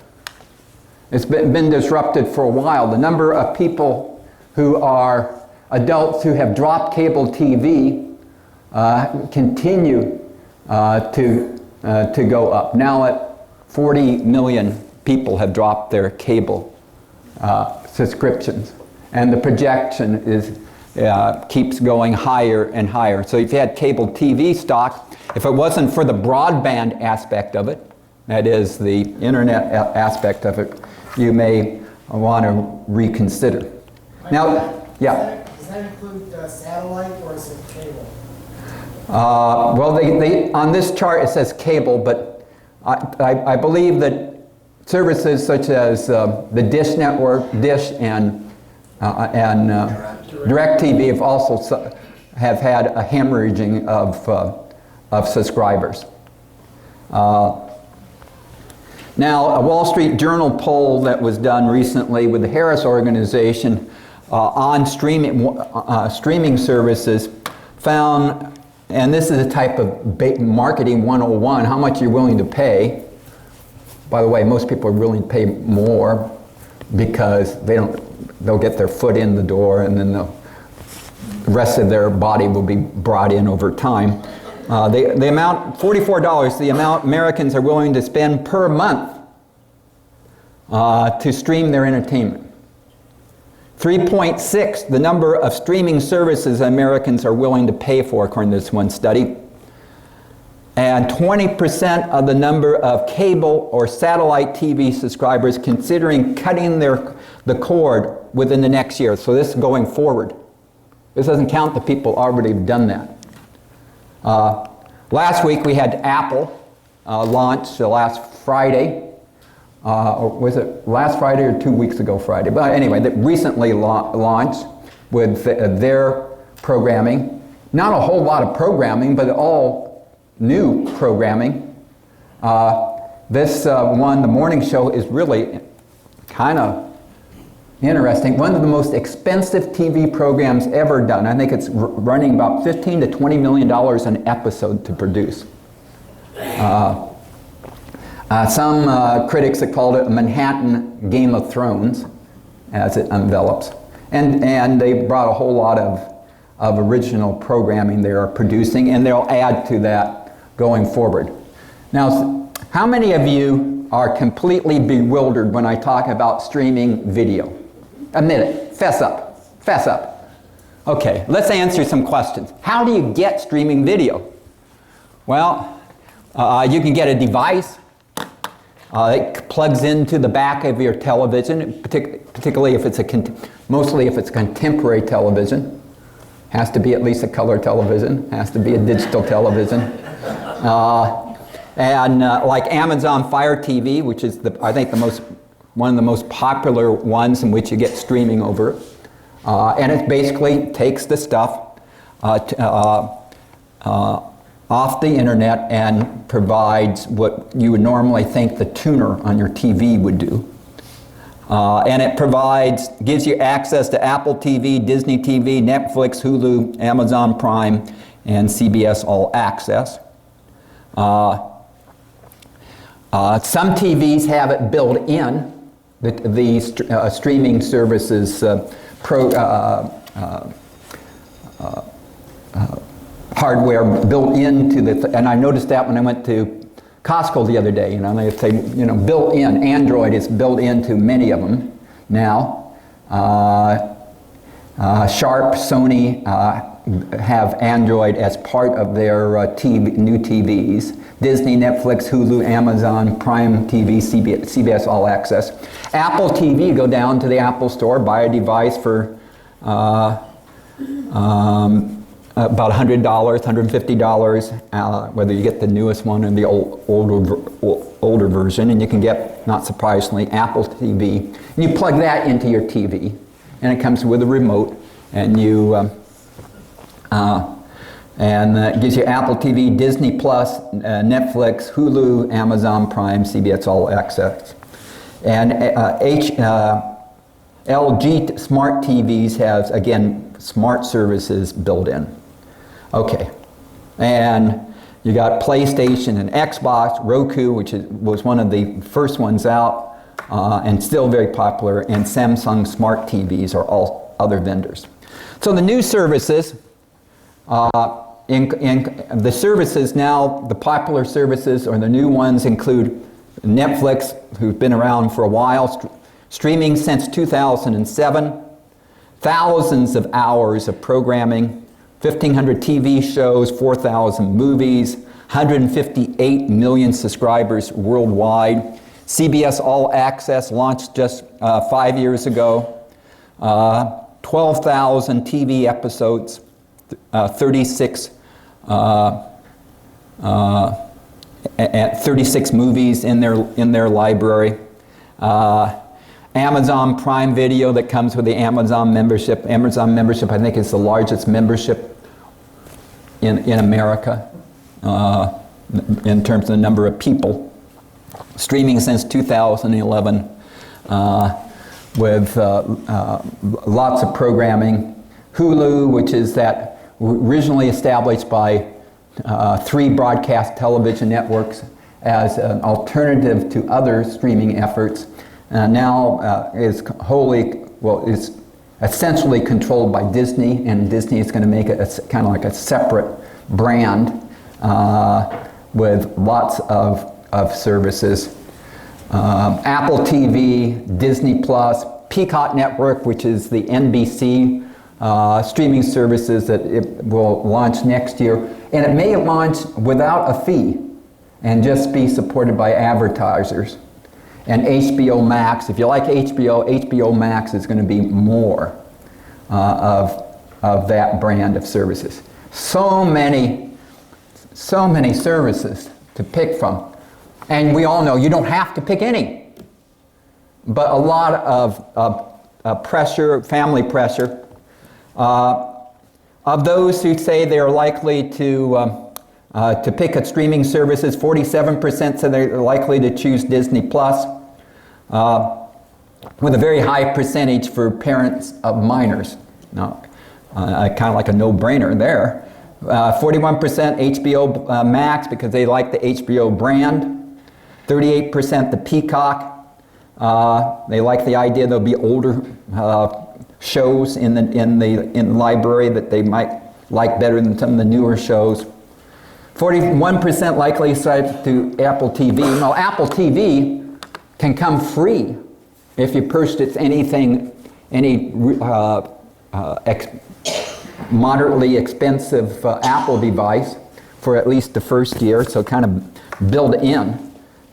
Speaker 1: It's been disrupted for a while. The number of people who are adults who have dropped cable TV continue to go up. Now at 40 million people have dropped their cable subscriptions, and the projection keeps going higher and higher. So if you had cable TV stock, if it wasn't for the broadband aspect of it, that is the internet aspect of it, you may want to reconsider. Now, yeah.
Speaker 11: Does that include satellite or is it cable?
Speaker 1: Well, on this chart it says cable, but I believe that services such as the Dish Network, Dish, and DirecTV have also have had a hemorrhaging of subscribers. Now, a Wall Street Journal poll that was done recently with the Harris Organization on streaming services found, and this is a type of marketing 101, how much you're willing to pay. By the way, most people are willing to pay more because they'll get their foot in the door, and then the rest of their body will be brought in over time. The amount, $44, the amount Americans are willing to spend per month to stream their entertainment. 3.6, the number of streaming services Americans are willing to pay for, according to this one study. And 20% of the number of cable or satellite TV subscribers considering cutting the cord within the next year. So this is going forward. This doesn't count the people already have done that. Last week we had Apple launch last Friday or was it last Friday or 2 weeks ago Friday? But anyway, that recently launched with their programming. Not a whole lot of programming, but all new programming. This one, the morning show, is really kind of interesting. One of the most expensive TV programs ever done. I think it's running about $15 to $20 million an episode to produce. Some critics have called it a Manhattan Game of Thrones as it envelops. And they brought a whole lot of original programming they are producing, and they'll add to that going forward. Now, how many of you are completely bewildered when I talk about streaming video? Admit it. Fess up. Fess up. Okay, let's answer some questions. How do you get streaming video? Well, you can get a device. It plugs into the back of your television, particularly if it's mostly if it's contemporary television. Has to be at least a color television. Has to be a digital television. Like Amazon Fire TV, which is I think one of the most popular ones in which you get streaming over it. And it basically takes the stuff off the internet and provides what you would normally think the tuner on your TV would do. And it gives you access to Apple TV, Disney TV, Netflix, Hulu, Amazon Prime, and CBS All Access. Some TVs have it built in, the streaming services hardware built into and I noticed that when I went to Costco the other day. They say, built in. Android is built into many of them now. Sharp, Sony have Android as part of their new TVs. Disney, Netflix, Hulu, Amazon, Prime TV, CBS All Access. Apple TV, go down to the Apple Store, buy a device for about $100, $150, whether you get the newest one or the older version, and you can get, not surprisingly, Apple TV. And you plug that into your TV, and it comes with a remote, and it gives you Apple TV, Disney Plus, Netflix, Hulu, Amazon Prime, CBS All Access. And LG smart TVs have, again, smart services built in. Okay, and you got PlayStation and Xbox, Roku, which was one of the first ones out, and still very popular, and Samsung smart TVs are all other vendors. So the new services, the services now, the popular services or the new ones include Netflix, who's been around for a while, streaming since 2007, thousands of hours of programming, 1,500 TV shows, 4,000 movies, 158 million subscribers worldwide. CBS All Access launched just 5 years ago. 12,000 TV episodes, 36 movies in their library. Amazon Prime Video that comes with the Amazon membership. Amazon membership, I think, is the largest membership in America in terms of the number of people. Streaming since 2011 with lots of programming. Hulu, which is that originally established by 3 broadcast television networks as an alternative to other streaming efforts, now is is essentially controlled by Disney, and Disney is going to make it kind of like a separate brand with lots of services. Apple TV, Disney Plus, Peacock Network, which is the NBC streaming services that it will launch next year, and it may launch without a fee and just be supported by advertisers. And HBO Max, if you like HBO Max is going to be more of that brand of services. So many services to pick from. And we all know you don't have to pick any. but a lot of pressure, family pressure. Of those who say they're likely to pick at streaming services, 47% say they're likely to choose Disney Plus, with a very high percentage for parents of minors. Now, kind of like a no-brainer there. 41% HBO Max because they like the HBO brand. 38% the Peacock. They like the idea there'll be older shows in the library that they might like better than some of the newer shows. 41% likely subscribe to Apple TV. Now, Apple TV can come free if you purchase any moderately expensive Apple device for at least the first year, so kind of build in.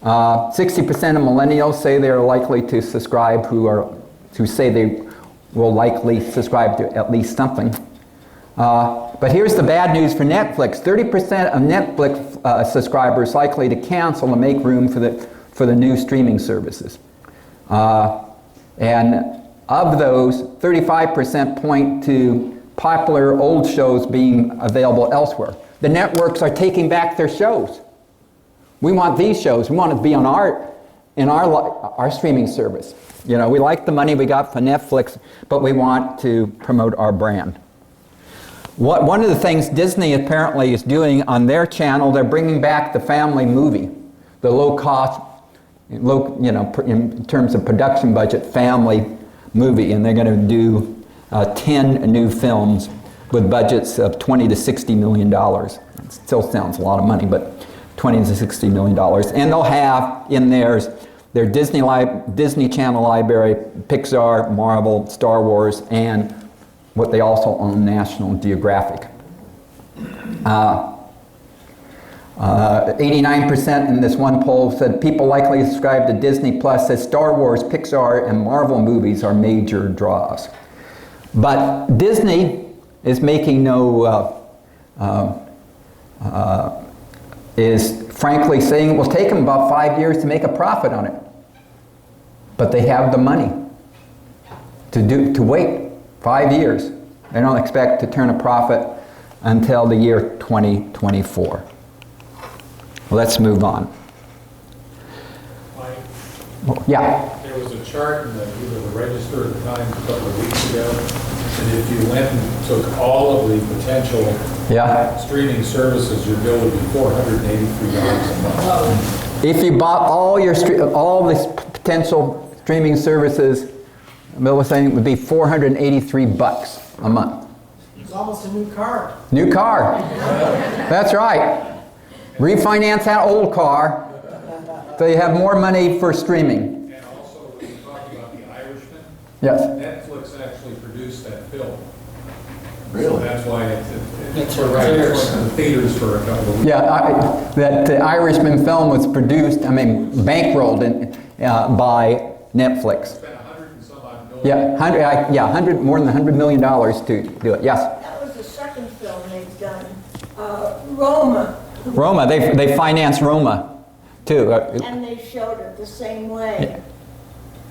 Speaker 1: 60% of millennials say they're likely to subscribe, who say they will likely subscribe to at least something. But here's the bad news for Netflix. 30% of Netflix subscribers likely to cancel to make room for the new streaming services. And of those, 35% point to popular old shows being available elsewhere. The networks are taking back their shows. We want these shows. We want it to be on our streaming service. You know, we like the money we got from Netflix, but we want to promote our brand. One of the things Disney apparently is doing on their channel, they're bringing back the family movie, the low cost, in terms of production budget, family movie, and they're going to do 10 new films with budgets of $20 to $60 million. It still sounds a lot of money, but $20 to $60 million. And they'll have in theirs their Disney Channel library, Pixar, Marvel, Star Wars, and what they also own, National Geographic. 89% in this one poll said people likely to subscribe to Disney Plus says Star Wars, Pixar, and Marvel movies are major draws. But Disney is making is frankly saying it will take them about 5 years to make a profit on it. But they have the money to wait 5 years. They don't expect to turn a profit until the year 2024. Let's move on.
Speaker 12: Mike,
Speaker 1: Yeah.
Speaker 12: there was a chart in either the Register at the Times a couple of weeks ago, and if you went and took all of the potential streaming services, your bill would be $483 a month.
Speaker 1: If you bought all these potential streaming services, Bill was saying it would be $483 a month.
Speaker 11: It's almost a new car.
Speaker 1: New car. That's right. Refinance that old car so you have more money for streaming.
Speaker 12: And also, when you talk about The Irishman,
Speaker 1: yes.
Speaker 12: Netflix actually produced that film.
Speaker 4: Really?
Speaker 12: So that's why it's in the theaters for a couple of weeks.
Speaker 1: Yeah, that Irishman film was produced, bankrolled by Netflix.
Speaker 12: Spent $100 and some odd million.
Speaker 1: Yeah, more than $100 million to do it. Yes.
Speaker 7: That was the second film they've done. Roma.
Speaker 1: Roma, they financed Roma too.
Speaker 7: And they showed it the same way.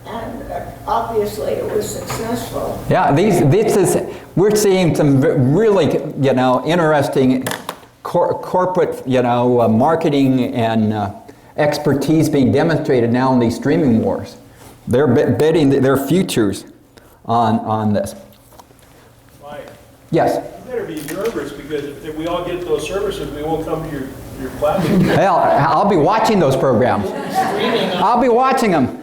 Speaker 7: And obviously it was successful.
Speaker 1: Yeah, we're seeing some really, interesting corporate, marketing and expertise being demonstrated now in these streaming wars. They're betting their futures on this.
Speaker 6: Mike,
Speaker 1: Yes.
Speaker 6: you better be nervous because if we all get those services, we won't come to your platform.
Speaker 1: Hell, I'll be watching those programs. I'll be watching them.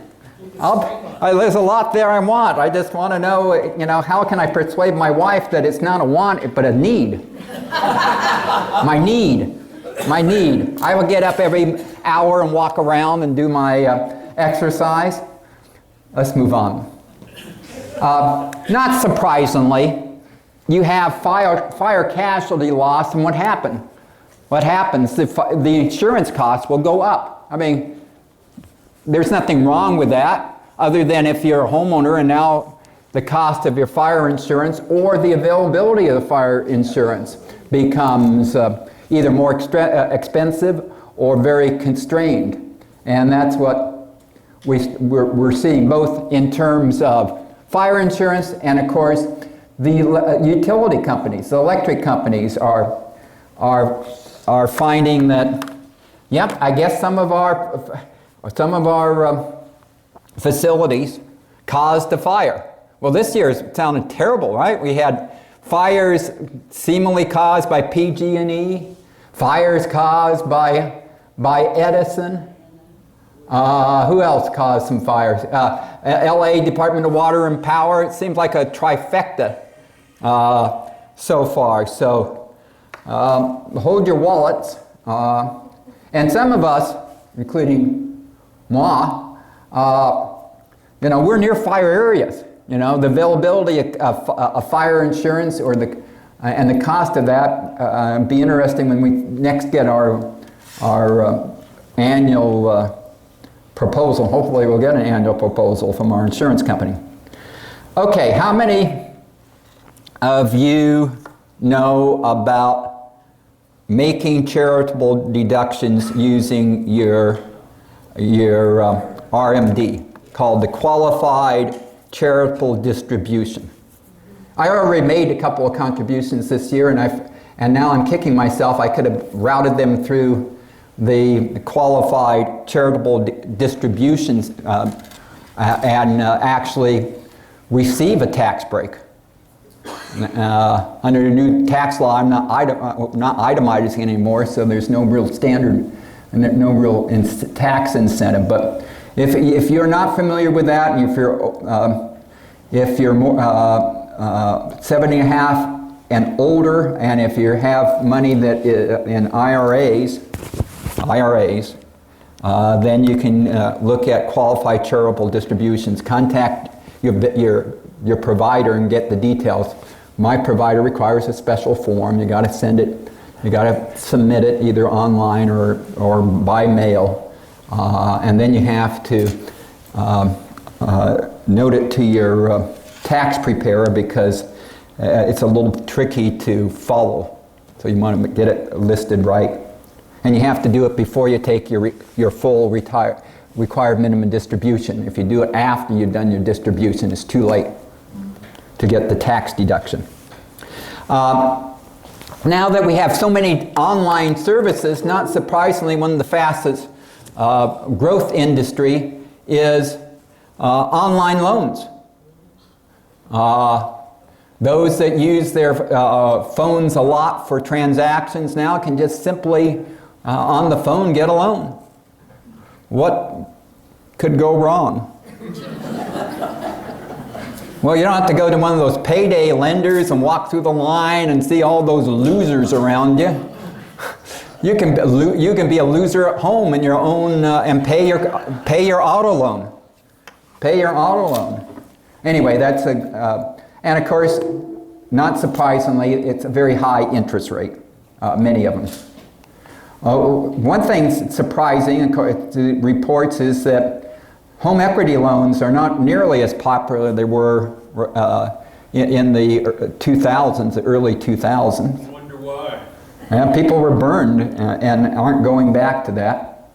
Speaker 1: There's a lot there I want. I just want to know, how can I persuade my wife that it's not a want, but a need? My need. I will get up every hour and walk around and do my exercise. Let's move on. Not surprisingly, you have fire casualty loss, and what happened? What happens? The insurance costs will go up. There's nothing wrong with that, other than if you're a homeowner and now the cost of your fire insurance or the availability of the fire insurance becomes either more expensive or very constrained. And that's what we're seeing both in terms of fire insurance and, of course, the utility companies, the electric companies are finding that, yep, I guess some of our facilities caused a fire. Well, this year it sounded terrible, right? We had fires seemingly caused by PG&E, fires caused by Edison. Who else caused some fires? LA Department of Water and Power. It seems like a trifecta so far. So hold your wallets. And some of us, including moi, we're near fire areas. The availability of fire insurance and the cost of that be interesting when we next get our annual proposal. Hopefully we'll get an annual proposal from our insurance company. Okay, how many of you know about making charitable deductions using your RMD, called the Qualified Charitable Distribution? I already made a couple of contributions this year, and now I'm kicking myself. I could have routed them through the Qualified Charitable Distributions and actually receive a tax break. Under the new tax law, I'm not itemizing anymore, so there's no real standard and no real tax incentive. But if you're not familiar with that, and if you're more 70 and a half and older, and if you have money that in IRAs, then you can look at qualified charitable distributions. Contact your provider and get the details. My provider requires a special form. You got to send it. You got to submit it either online or by mail, and then you have to note it to your tax preparer because it's a little tricky to follow. So you want to get it listed right. And you have to do it before you take your full required minimum distribution. If you do it after you've done your distribution, it's too late to get the tax deduction. Now that we have so many online services, not surprisingly, one of the fastest growth industry is online loans. Those that use their phones a lot for transactions now can just simply on the phone get a loan. What could go wrong? Well, you don't have to go to one of those payday lenders and walk through the line and see all those losers around you. You can be a loser at home in your own and pay your auto loan. Pay your auto loan. Anyway, that's and of course, not surprisingly, it's a very high interest rate. Many of them. One thing surprising, according to reports, is that home equity loans are not nearly as popular as they were in the 2000s, the early 2000s.
Speaker 6: I wonder why.
Speaker 1: And people were burned and aren't going back to that.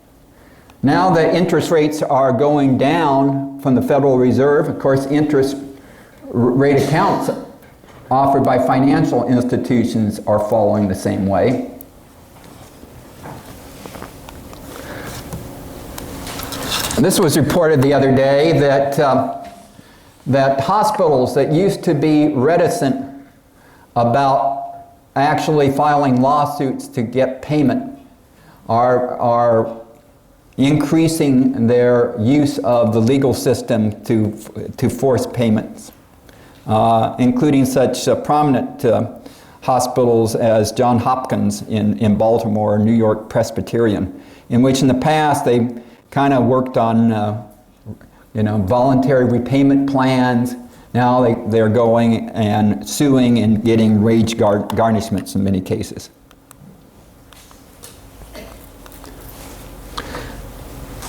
Speaker 1: Now the interest rates are going down from the Federal Reserve. Of course, interest rate accounts offered by financial institutions are following the same way. This was reported the other day that hospitals that used to be reticent about actually filing lawsuits to get payment are increasing their use of the legal system to force payments, including such prominent hospitals as Johns Hopkins in Baltimore, New York Presbyterian, in which in the past they kind of worked on voluntary repayment plans. Now they're going and suing and getting wage garnishments in many cases.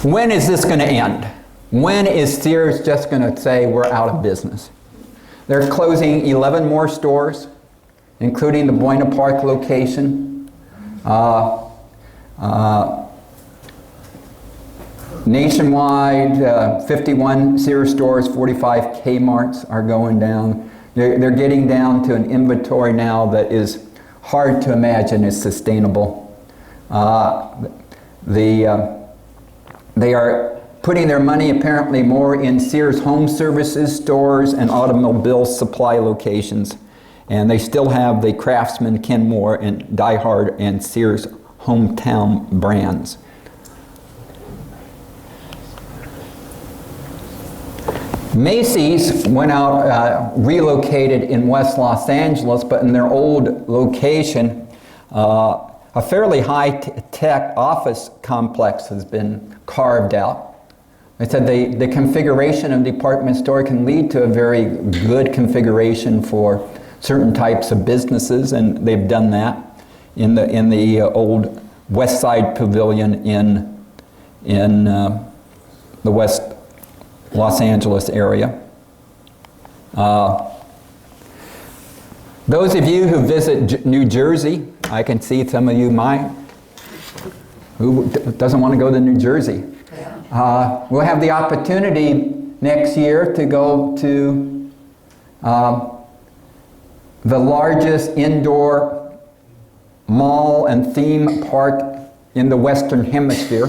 Speaker 1: When is this going to end? When is Sears just going to say we're out of business? They're closing 11 more stores, including the Buena Park nationwide, 51 Sears stores, 45 Kmarts are going down. They're getting down to an inventory now that is hard to imagine is sustainable. They are putting their money apparently more in Sears Home Services stores and automobile supply locations. And they still have the Craftsman, Kenmore, and Die Hard and Sears Hometown brands. Macy's went out, relocated in West Los Angeles, but in their old location, a fairly high-tech office complex has been carved out. They said the configuration of department store can lead to a very good configuration for certain types of businesses, and they've done that in the old West Side Pavilion in the West Los Angeles area. Those of you who visit New Jersey, I can see some of you might. Who doesn't want to go to New Jersey? We'll have the opportunity next year to go to the largest indoor mall and theme park in the Western Hemisphere.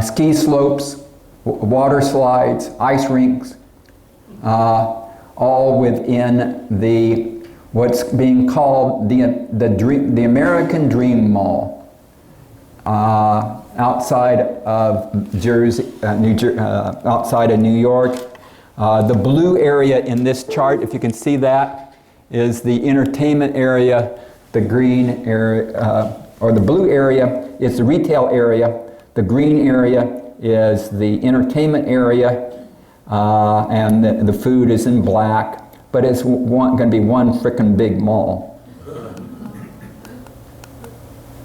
Speaker 1: Ski slopes, water slides, ice rinks, all within what's being called the American Dream Mall, outside of outside of New York. The blue area in this chart, if you can see that, is the entertainment area. The green area, or the blue area, is the retail area. The green area is the entertainment area, and the food is in black, but it's going to be one frickin' big mall.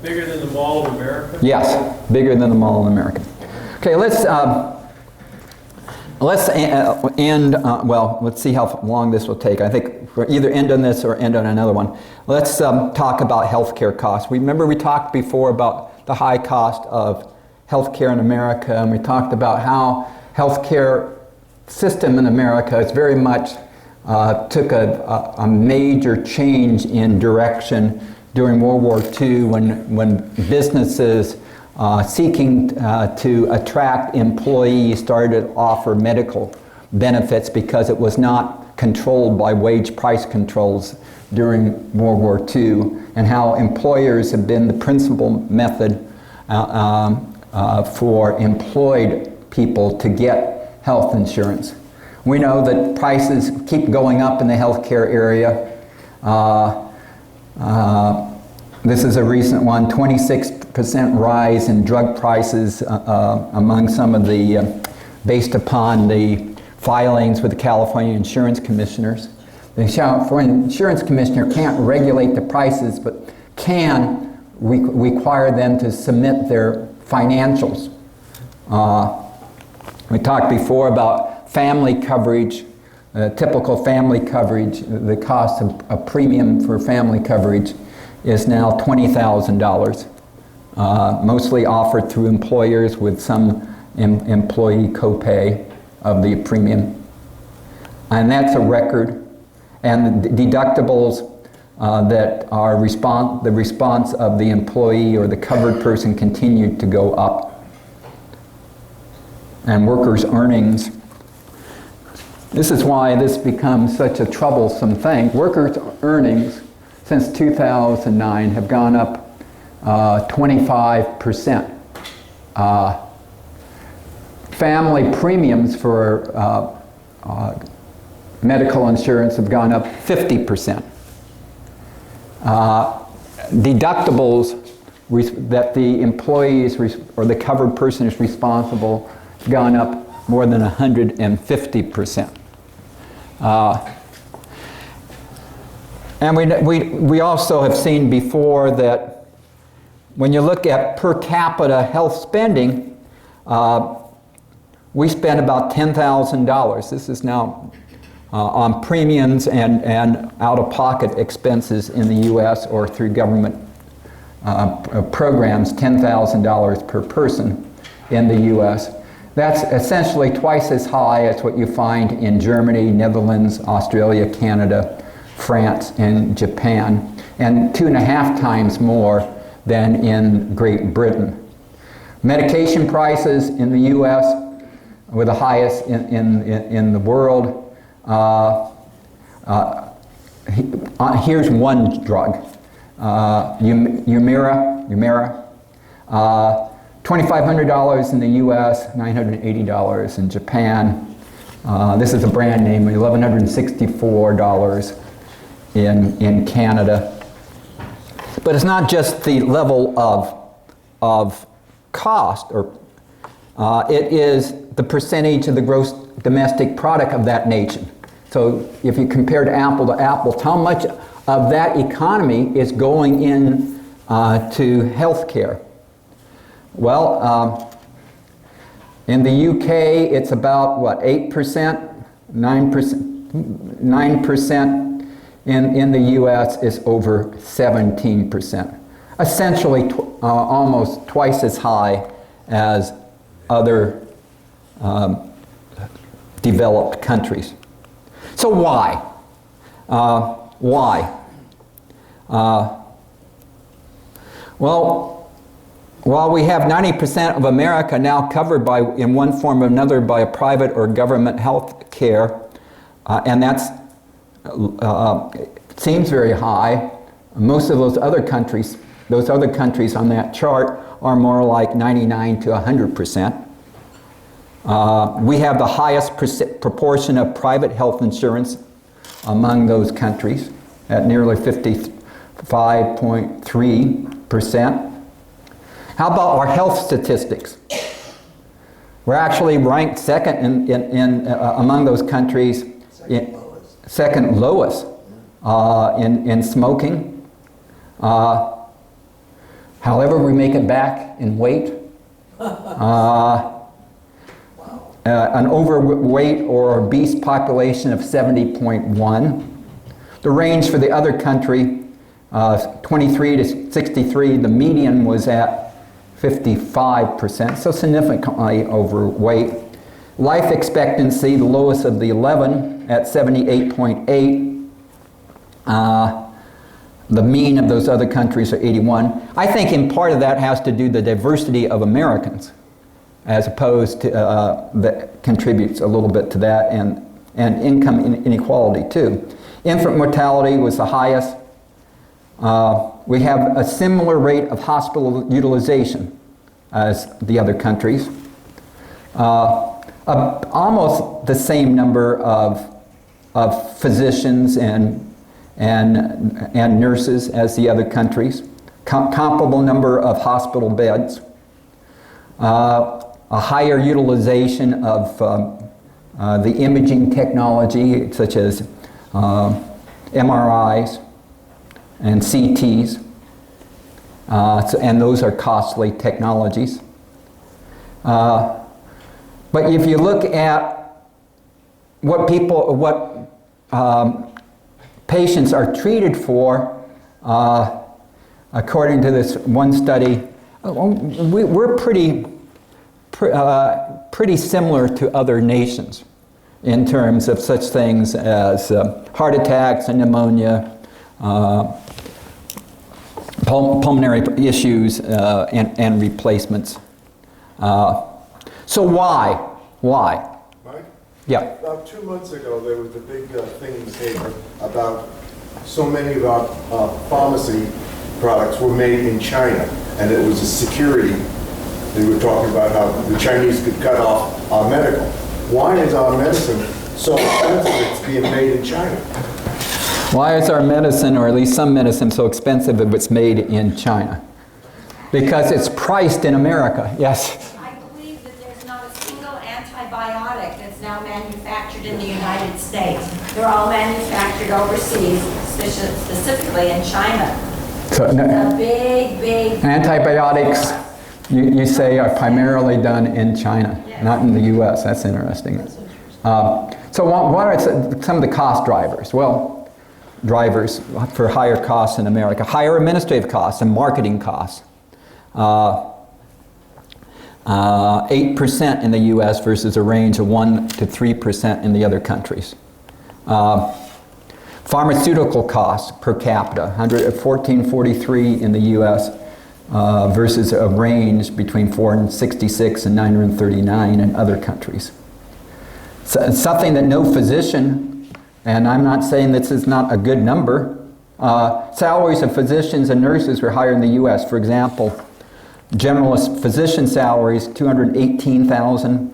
Speaker 6: Bigger than the Mall of America?
Speaker 1: Yes, bigger than the Mall of America. Okay, let's end, well, let's see how long this will take. I think we'll either end on this or end on another one. Let's talk about healthcare costs. Remember we talked before about the high cost of healthcare in America, and we talked about how healthcare system in America is very much took a major change in direction during World War II when businesses seeking to attract employees started to offer medical benefits because it was not controlled by wage price controls during World War II, and how employers have been the principal method for employed people to get health insurance. We know that prices keep going up in the healthcare area. This is a recent one, 26% rise in drug prices among some of the, based upon the filings with the California insurance commissioners. The California insurance commissioner can't regulate the prices, but can require them to submit their financials. We talked before about family coverage, typical family coverage. The cost of a premium for family coverage is now $20,000, mostly offered through employers with some employee copay of the premium. And that's a record. And the deductibles that are the response of the employee or the covered person continued to go up. And workers' earnings. This is why this becomes such a troublesome thing. Workers' earnings since 2009 have gone up 25%. Family premiums for medical insurance have gone up 50%. Deductibles that the employees or the covered person is responsible have gone up more than 150%. And we also have seen before that when you look at per capita health spending, we spend about $10,000. This is now on premiums and out-of-pocket expenses in the U.S. or through government programs $10,000 per person in the U.S. That's essentially twice as high as what you find in Germany, Netherlands, Australia, Canada, France, and Japan, and 2.5 times more than in Great Britain. Medication prices in the U.S. were the highest in the world. Here's one drug, Humira, $2,500 in the U.S., $980 in Japan. This is a brand name, $1,164 in Canada. But it's not just the level of cost, or it is the percentage of the gross domestic product of that nation. So if you compared apples, how much of that economy is going in to health care? Well, in the UK, it's about, what, 8%? 9%? 9%. In the US, it's over 17%. Essentially, almost twice as high as other developed countries. So why? Why? Well, while we have 90% of America now covered by, in one form or another, by a private or government health care, and that's seems very high, most of those other countries on that chart are more like 99 to 100%. We have the highest proportion of private health insurance among those countries at nearly 55.3%. How about our health statistics? We're actually ranked second among those countries, second lowest in smoking. However, we make it back in weight. An overweight or obese population of 70.1. The range for the other country, 23 to 63, the median was at 55%, so significantly overweight. Life expectancy, the lowest of the 11, at 78.8. The mean of those other countries are 81. I think in part of that has to do with the diversity of Americans, as opposed to, that contributes a little bit to that, and income inequality too. Infant mortality was the highest. We have a similar rate of hospital utilization as the other countries. Almost the same number of physicians and nurses as the other countries. Comparable number of hospital beds. A higher utilization of the imaging technology, such as MRIs and CTs, and those are costly technologies. But if you look at what patients are treated for, according to this one study, we're pretty similar to other nations in terms of such things as heart attacks and pneumonia, pulmonary issues, and replacements. So why?
Speaker 4: Mike?
Speaker 1: Yeah.
Speaker 4: About 2 months ago, there was a big thing in the paper about so many of our pharmacy products were made in China, and it was a security. They were talking about how the Chinese could cut off our medical. Why is our medicine so expensive it's being made in China?
Speaker 1: Why is our medicine, or at least some medicine, so expensive if it's made in China? Because it's priced in America. Yes?
Speaker 8: I believe that there's not a single antibiotic that's now manufactured in the United States. They're all manufactured overseas, specifically in China.
Speaker 1: So,
Speaker 8: it's a big
Speaker 1: antibiotics, you say, are primarily done in China, yes, not in the U.S. That's interesting. So what are some of the cost drivers? Well, drivers for higher costs in America. Higher administrative costs and marketing costs. 8% in the US versus a range of 1 to 3% in the other countries. Pharmaceutical costs per capita, $1443 in the US versus a range between $466 and $939 in other countries. So, something that no physician, and I'm not saying this is not a good number, salaries of physicians and nurses were higher in the US. For example, generalist physician salaries, $218,000,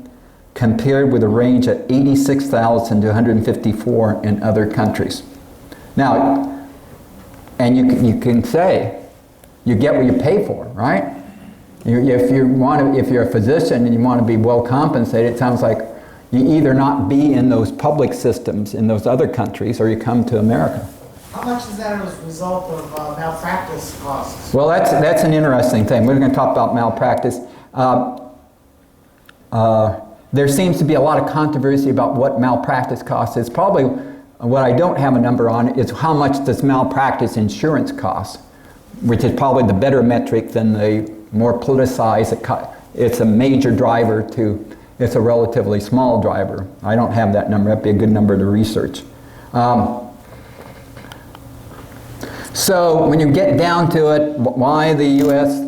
Speaker 1: compared with a range of $86,000 to $154,000 in other countries. Now, and you can say, you get what you pay for, right? If you're a physician and you want to be well compensated, it sounds like you either not be in those public systems in those other countries or you come to America.
Speaker 11: How much is that as a result of malpractice costs?
Speaker 1: Well, that's an interesting thing. We're going to talk about malpractice. There seems to be a lot of controversy about what malpractice costs. It's probably, what I don't have a number on is how much does malpractice insurance cost, which is probably the better metric than the more politicized. It's a major driver to, it's a relatively small driver. I don't have that number. That'd be a good number to research. So when you get down to it, why the U.S.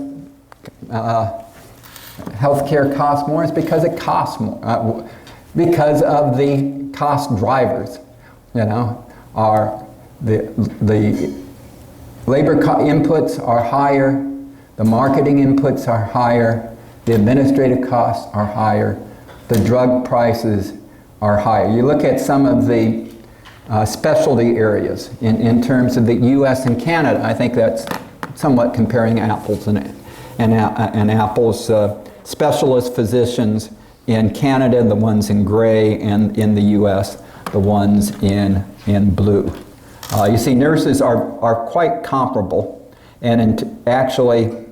Speaker 1: healthcare costs more is because it costs more. Because of the cost drivers, are the labor inputs are higher, the marketing inputs are higher, the administrative costs are higher, the drug prices are higher. You look at some of the specialty areas in terms of the U.S. and Canada. I think that's somewhat comparing apples and apples. Specialist physicians in Canada, the ones in gray, and in the U.S., the ones in blue. You see, nurses are quite comparable, and actually,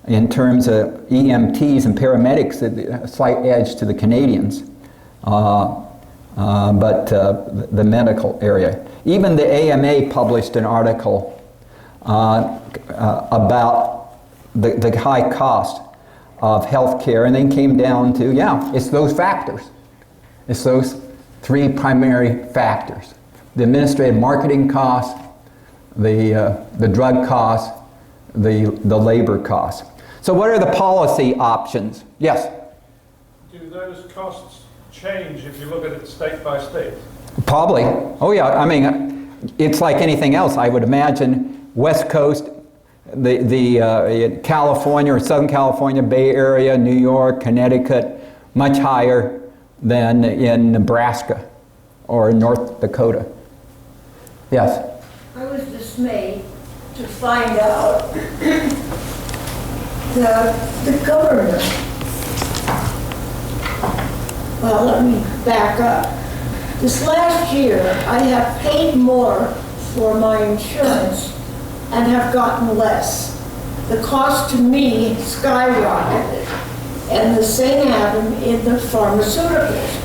Speaker 1: in terms of EMTs and paramedics, a slight edge to the Canadians. But the medical area. Even the AMA published an article about the high cost of healthcare, and then came down to, it's those factors. It's those three primary factors. The administrative marketing costs, the drug costs, the labor costs. So what are the policy options? Yes?
Speaker 2: Do those costs change if you look at it state by state?
Speaker 1: Probably. Oh yeah, I mean, it's like anything else. I would imagine West Coast, the California or Southern California, Bay Area, New York, Connecticut, much higher than in Nebraska or North Dakota. Yes?
Speaker 7: I was dismayed to find out that the government, well, let me back up. This last year, I have paid more for my insurance and have gotten less. The cost to me skyrocketed, and the same happened in the pharmaceuticals.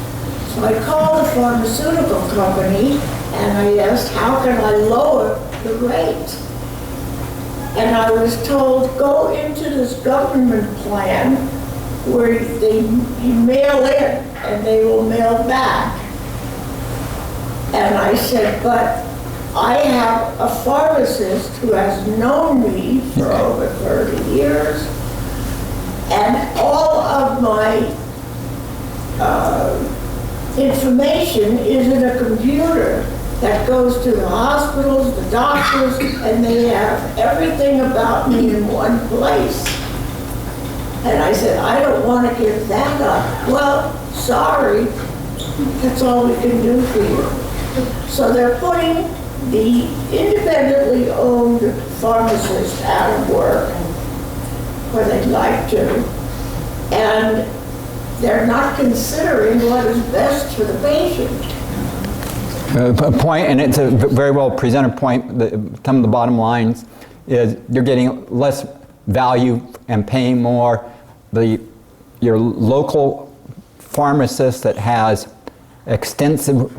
Speaker 7: So I called the pharmaceutical company and I asked, how can I lower the rate? And I was told, go into this government plan where you mail in and they will mail back. And I said, but I have a pharmacist who has known me for over 30 years, and all of my information is in a computer that goes to the hospitals, the doctors, and they have everything about me in one place. And I said, I don't want to give that up. Well, sorry, that's all we can do for you. So they're putting the independently owned pharmacist out of work, or they'd like to, and they're not considering what is best for the patient.
Speaker 1: Point, and it's a very well presented point. Some of the bottom lines is you're getting less value and paying more. Your local pharmacist that has extensive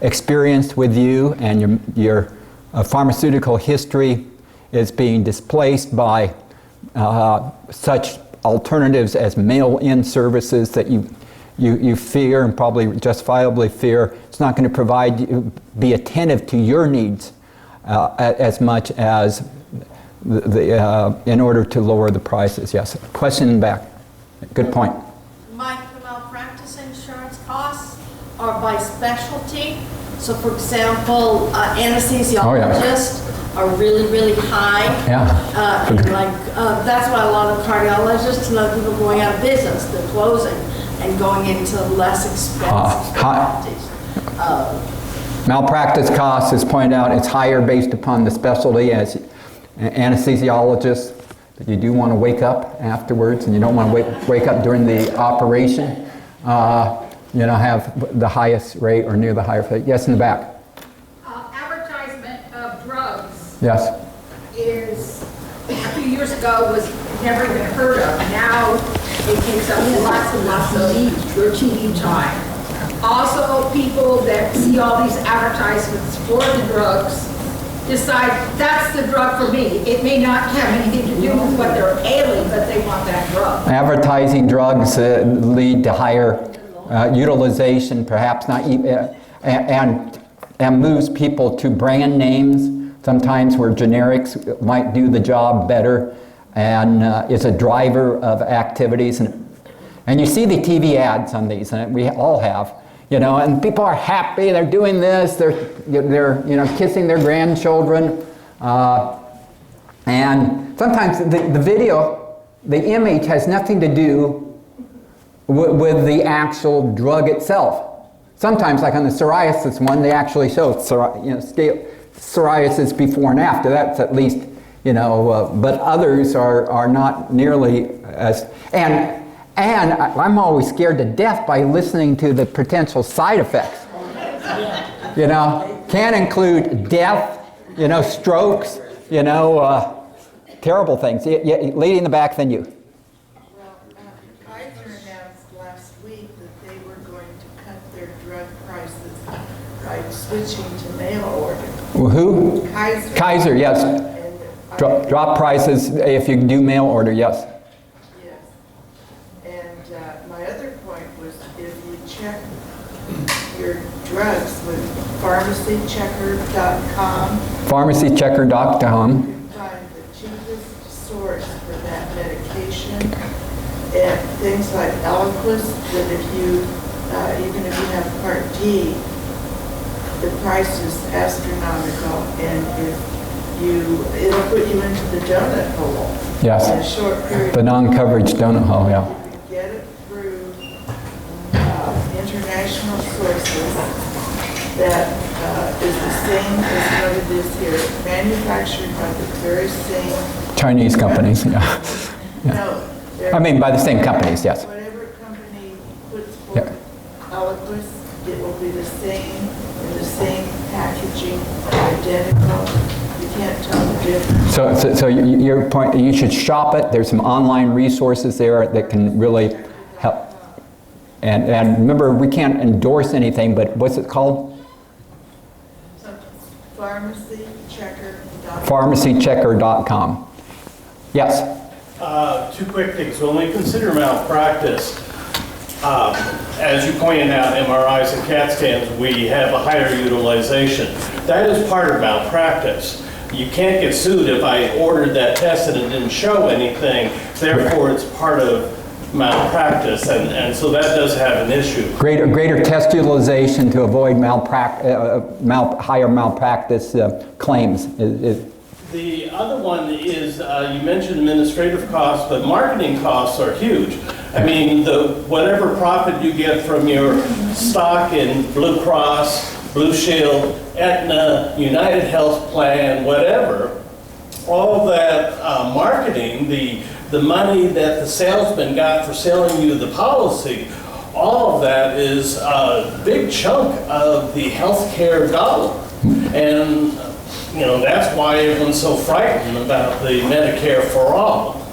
Speaker 1: experience with you and your pharmaceutical history is being displaced by such alternatives as mail-in services that you fear, and probably justifiably fear. It's not going to provide, be attentive to your needs as much as in order to lower the prices. Yes, question in the back. Good point.
Speaker 7: My malpractice insurance costs are by specialty. So for example, anesthesiologists are really, really high.
Speaker 1: Yeah.
Speaker 7: And that's why a lot of cardiologists and other people are going out of business. They're closing and going into less expensive specialties.
Speaker 1: Malpractice costs, as pointed out, it's higher based upon the specialty. As anesthesiologists, but you do want to wake up afterwards, and you don't want to wake up during the operation. Have the highest rate or near the highest rate. Yes, in the back.
Speaker 13: Advertisement of drugs.
Speaker 1: Yes.
Speaker 13: Is a few years ago was never even heard of. Now it takes up lots and lots of your TV time. Also, people that see all these advertisements for the drugs decide that's the drug for me. It may not have anything to do with what they're ailing, but they want that drug.
Speaker 1: Advertising drugs lead to higher utilization, perhaps not even, and moves people to brand names, sometimes where generics might do the job better, and is a driver of activities. And you see the TV ads on these, and we all have, and people are happy, they're doing this, they're kissing their grandchildren, and sometimes the video, the image has nothing to do with the actual drug itself. Sometimes, like on the psoriasis one, they actually show psoriasis before and after. That's at least, but others are not nearly as, and I'm always scared to death by listening to the potential side effects. Can include death, strokes, terrible things. Lady in the back, then you.
Speaker 10: Switching to mail order.
Speaker 1: Who? Kaiser, yes. Drop prices if you do mail order, yes.
Speaker 10: Yes. And my other point was if you check your drugs with pharmacychecker.com.
Speaker 1: Pharmacychecker.com.
Speaker 10: You can find the cheapest source for that medication. And things like Eliquis, that if you, even if you have Part D, the price is astronomical, and it'll put you into the donut hole.
Speaker 1: Yes.
Speaker 10: In a short period.
Speaker 1: The non-coverage donut hole, yeah.
Speaker 10: You can get it through international sources that is the same as what it is here, manufactured by the very same
Speaker 1: Chinese companies, yeah.
Speaker 10: No.
Speaker 1: I mean, by the same companies, yes.
Speaker 10: Whatever company puts forth Eliquis, it will be the same, in the same packaging, identical. You can't tell the difference.
Speaker 1: So your point, you should shop it. There's some online resources there that can really help. And remember, we can't endorse anything, but what's it called?
Speaker 10: Pharmacychecker.com.
Speaker 1: Pharmacychecker.com. Yes?
Speaker 6: Two quick things. When we consider malpractice, as you pointed out, MRIs and CAT scans, we have a higher utilization. That is part of malpractice. You can't get sued if I ordered that test and it didn't show anything. Therefore, it's part of malpractice, and so that does have an issue.
Speaker 1: Greater test utilization to avoid higher malpractice claims.
Speaker 6: The other one is, you mentioned administrative costs, but marketing costs are huge. I mean, whatever profit you get from your stock in Blue Cross, Blue Shield, Aetna, United Health Plan, whatever, all that marketing, the money that the salesman got for selling you the policy, all of that is a big chunk of the healthcare dollar. And that's why everyone's so frightened about the Medicare for all.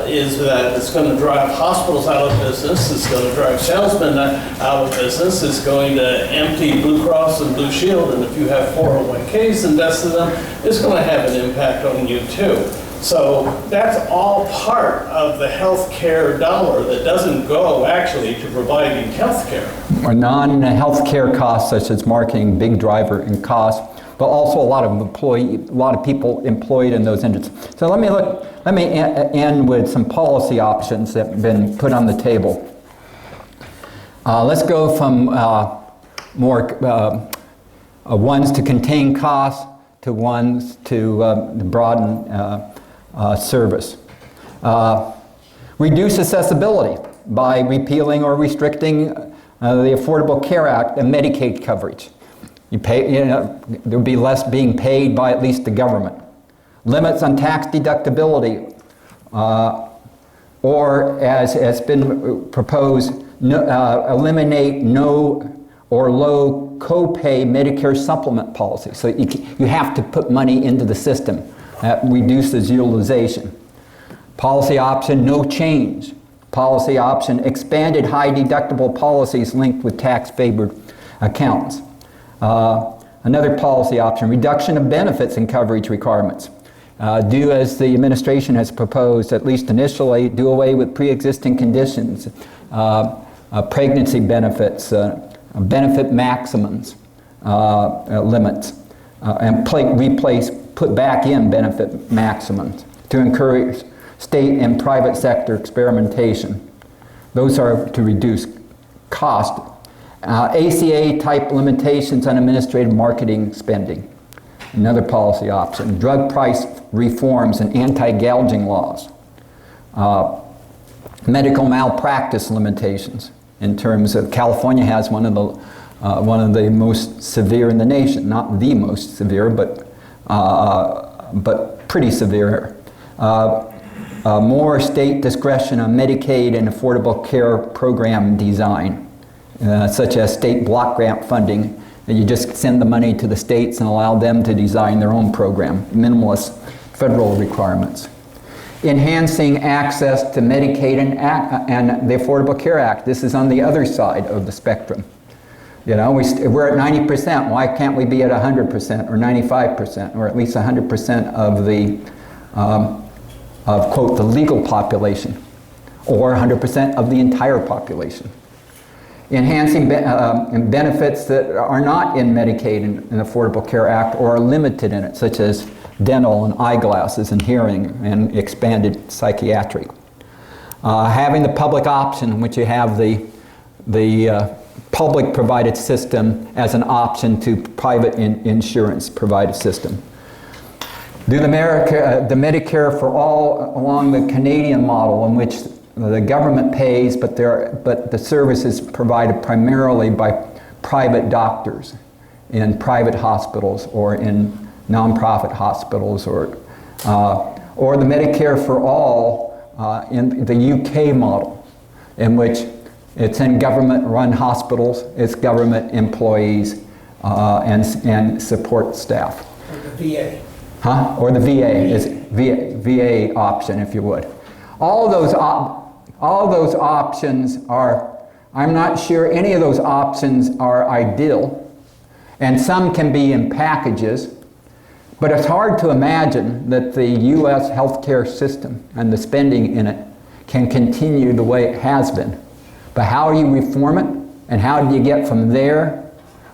Speaker 6: is that it's going to drive hospitals out of business, it's going to drive salesmen out of business, it's going to empty Blue Cross and Blue Shield, and if you have 401ks invested in them, it's going to have an impact on you too. So that's all part of the health care dollar that doesn't go actually to providing health care.
Speaker 1: Or non-health care costs such as marketing, big driver in cost, but also a lot of people employed in those industries. So let me end with some policy options that have been put on the table. Let's go from more ones to contain costs to ones to broaden service. Reduce accessibility by repealing or restricting the Affordable Care Act and Medicaid coverage. There'll be less being paid by at least the government. Limits on tax deductibility, or as has been proposed, eliminate no or low co-pay Medicare supplement policy. So you have to put money into the system. That reduces utilization. Policy option, no change. Policy option, expanded high deductible policies linked with tax-favored accounts. Another policy option, reduction of benefits and coverage requirements. Do as the administration has proposed, at least initially, do away with pre-existing conditions, pregnancy benefits, benefit maximums, limits, and put back in benefit maximums to encourage state and private sector experimentation. Those are to reduce cost. ACA-type limitations on administrative marketing spending. Another policy option. Drug price reforms and anti-gouging laws. Medical malpractice limitations in terms of California has one of the most severe in the nation. Not the most severe, but pretty severe. More state discretion on Medicaid and Affordable Care Program design. Such as state block grant funding, that you just send the money to the states and allow them to design their own program, minimalist federal requirements. Enhancing access to Medicaid and the Affordable Care Act. This is on the other side of the spectrum. We're at 90%, why can't we be at 100% or 95% or at least 100% of the, quote, the legal population, or 100% of the entire population. Enhancing benefits that are not in Medicaid and Affordable Care Act or are limited in it, such as dental and eyeglasses and hearing and expanded psychiatric. Having the public option in which you have the public provided system as an option to private insurance provided system. Do the Medicare for all along the Canadian model in which the government pays, but the service is provided primarily by private doctors in private hospitals or in nonprofit hospitals, or the Medicare for all in the UK model, in which it's in government-run hospitals, it's government employees and support staff.
Speaker 9: Or the VA.
Speaker 1: Or the VA is VA option, if you would. All those options are, I'm not sure any of those options are ideal, and some can be in packages, but it's hard to imagine that the U.S. healthcare system and the spending in it can continue the way it has been. But how do you reform it, and how do you get from there,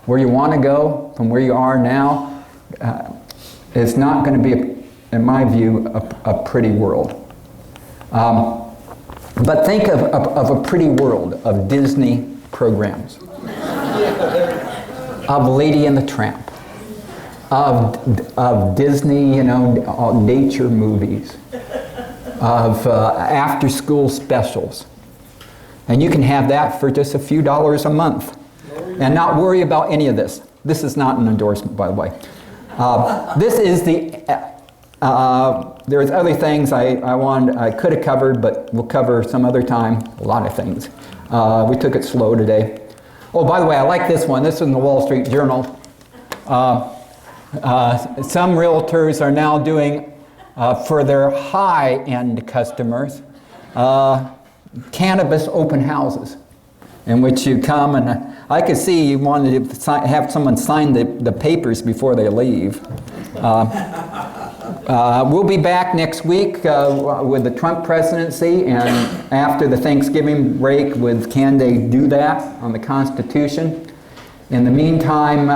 Speaker 1: where you want to go, from where you are now? It's not going to be, in my view, a pretty world. But think of a pretty world of Disney programs, of Lady and the Tramp, of Disney, nature movies, of after-school specials. And you can have that for just a few dollars a month and not worry about any of this. This is not an endorsement, by the way. This is there's other things I could have covered, but we'll cover some other time. A lot of things. We took it slow today. Oh, by the way, I like this one. This is in the Wall Street Journal. Some realtors are now doing for their high-end customers, cannabis open houses, in which you come and I could see you wanted to have someone sign the papers before they leave. We'll be back next week with the Trump presidency, and after the Thanksgiving break with Can They Do That on the Constitution. In the meantime,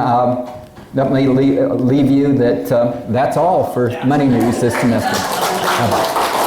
Speaker 1: let me leave you that that's all for Money News this semester. Bye-bye.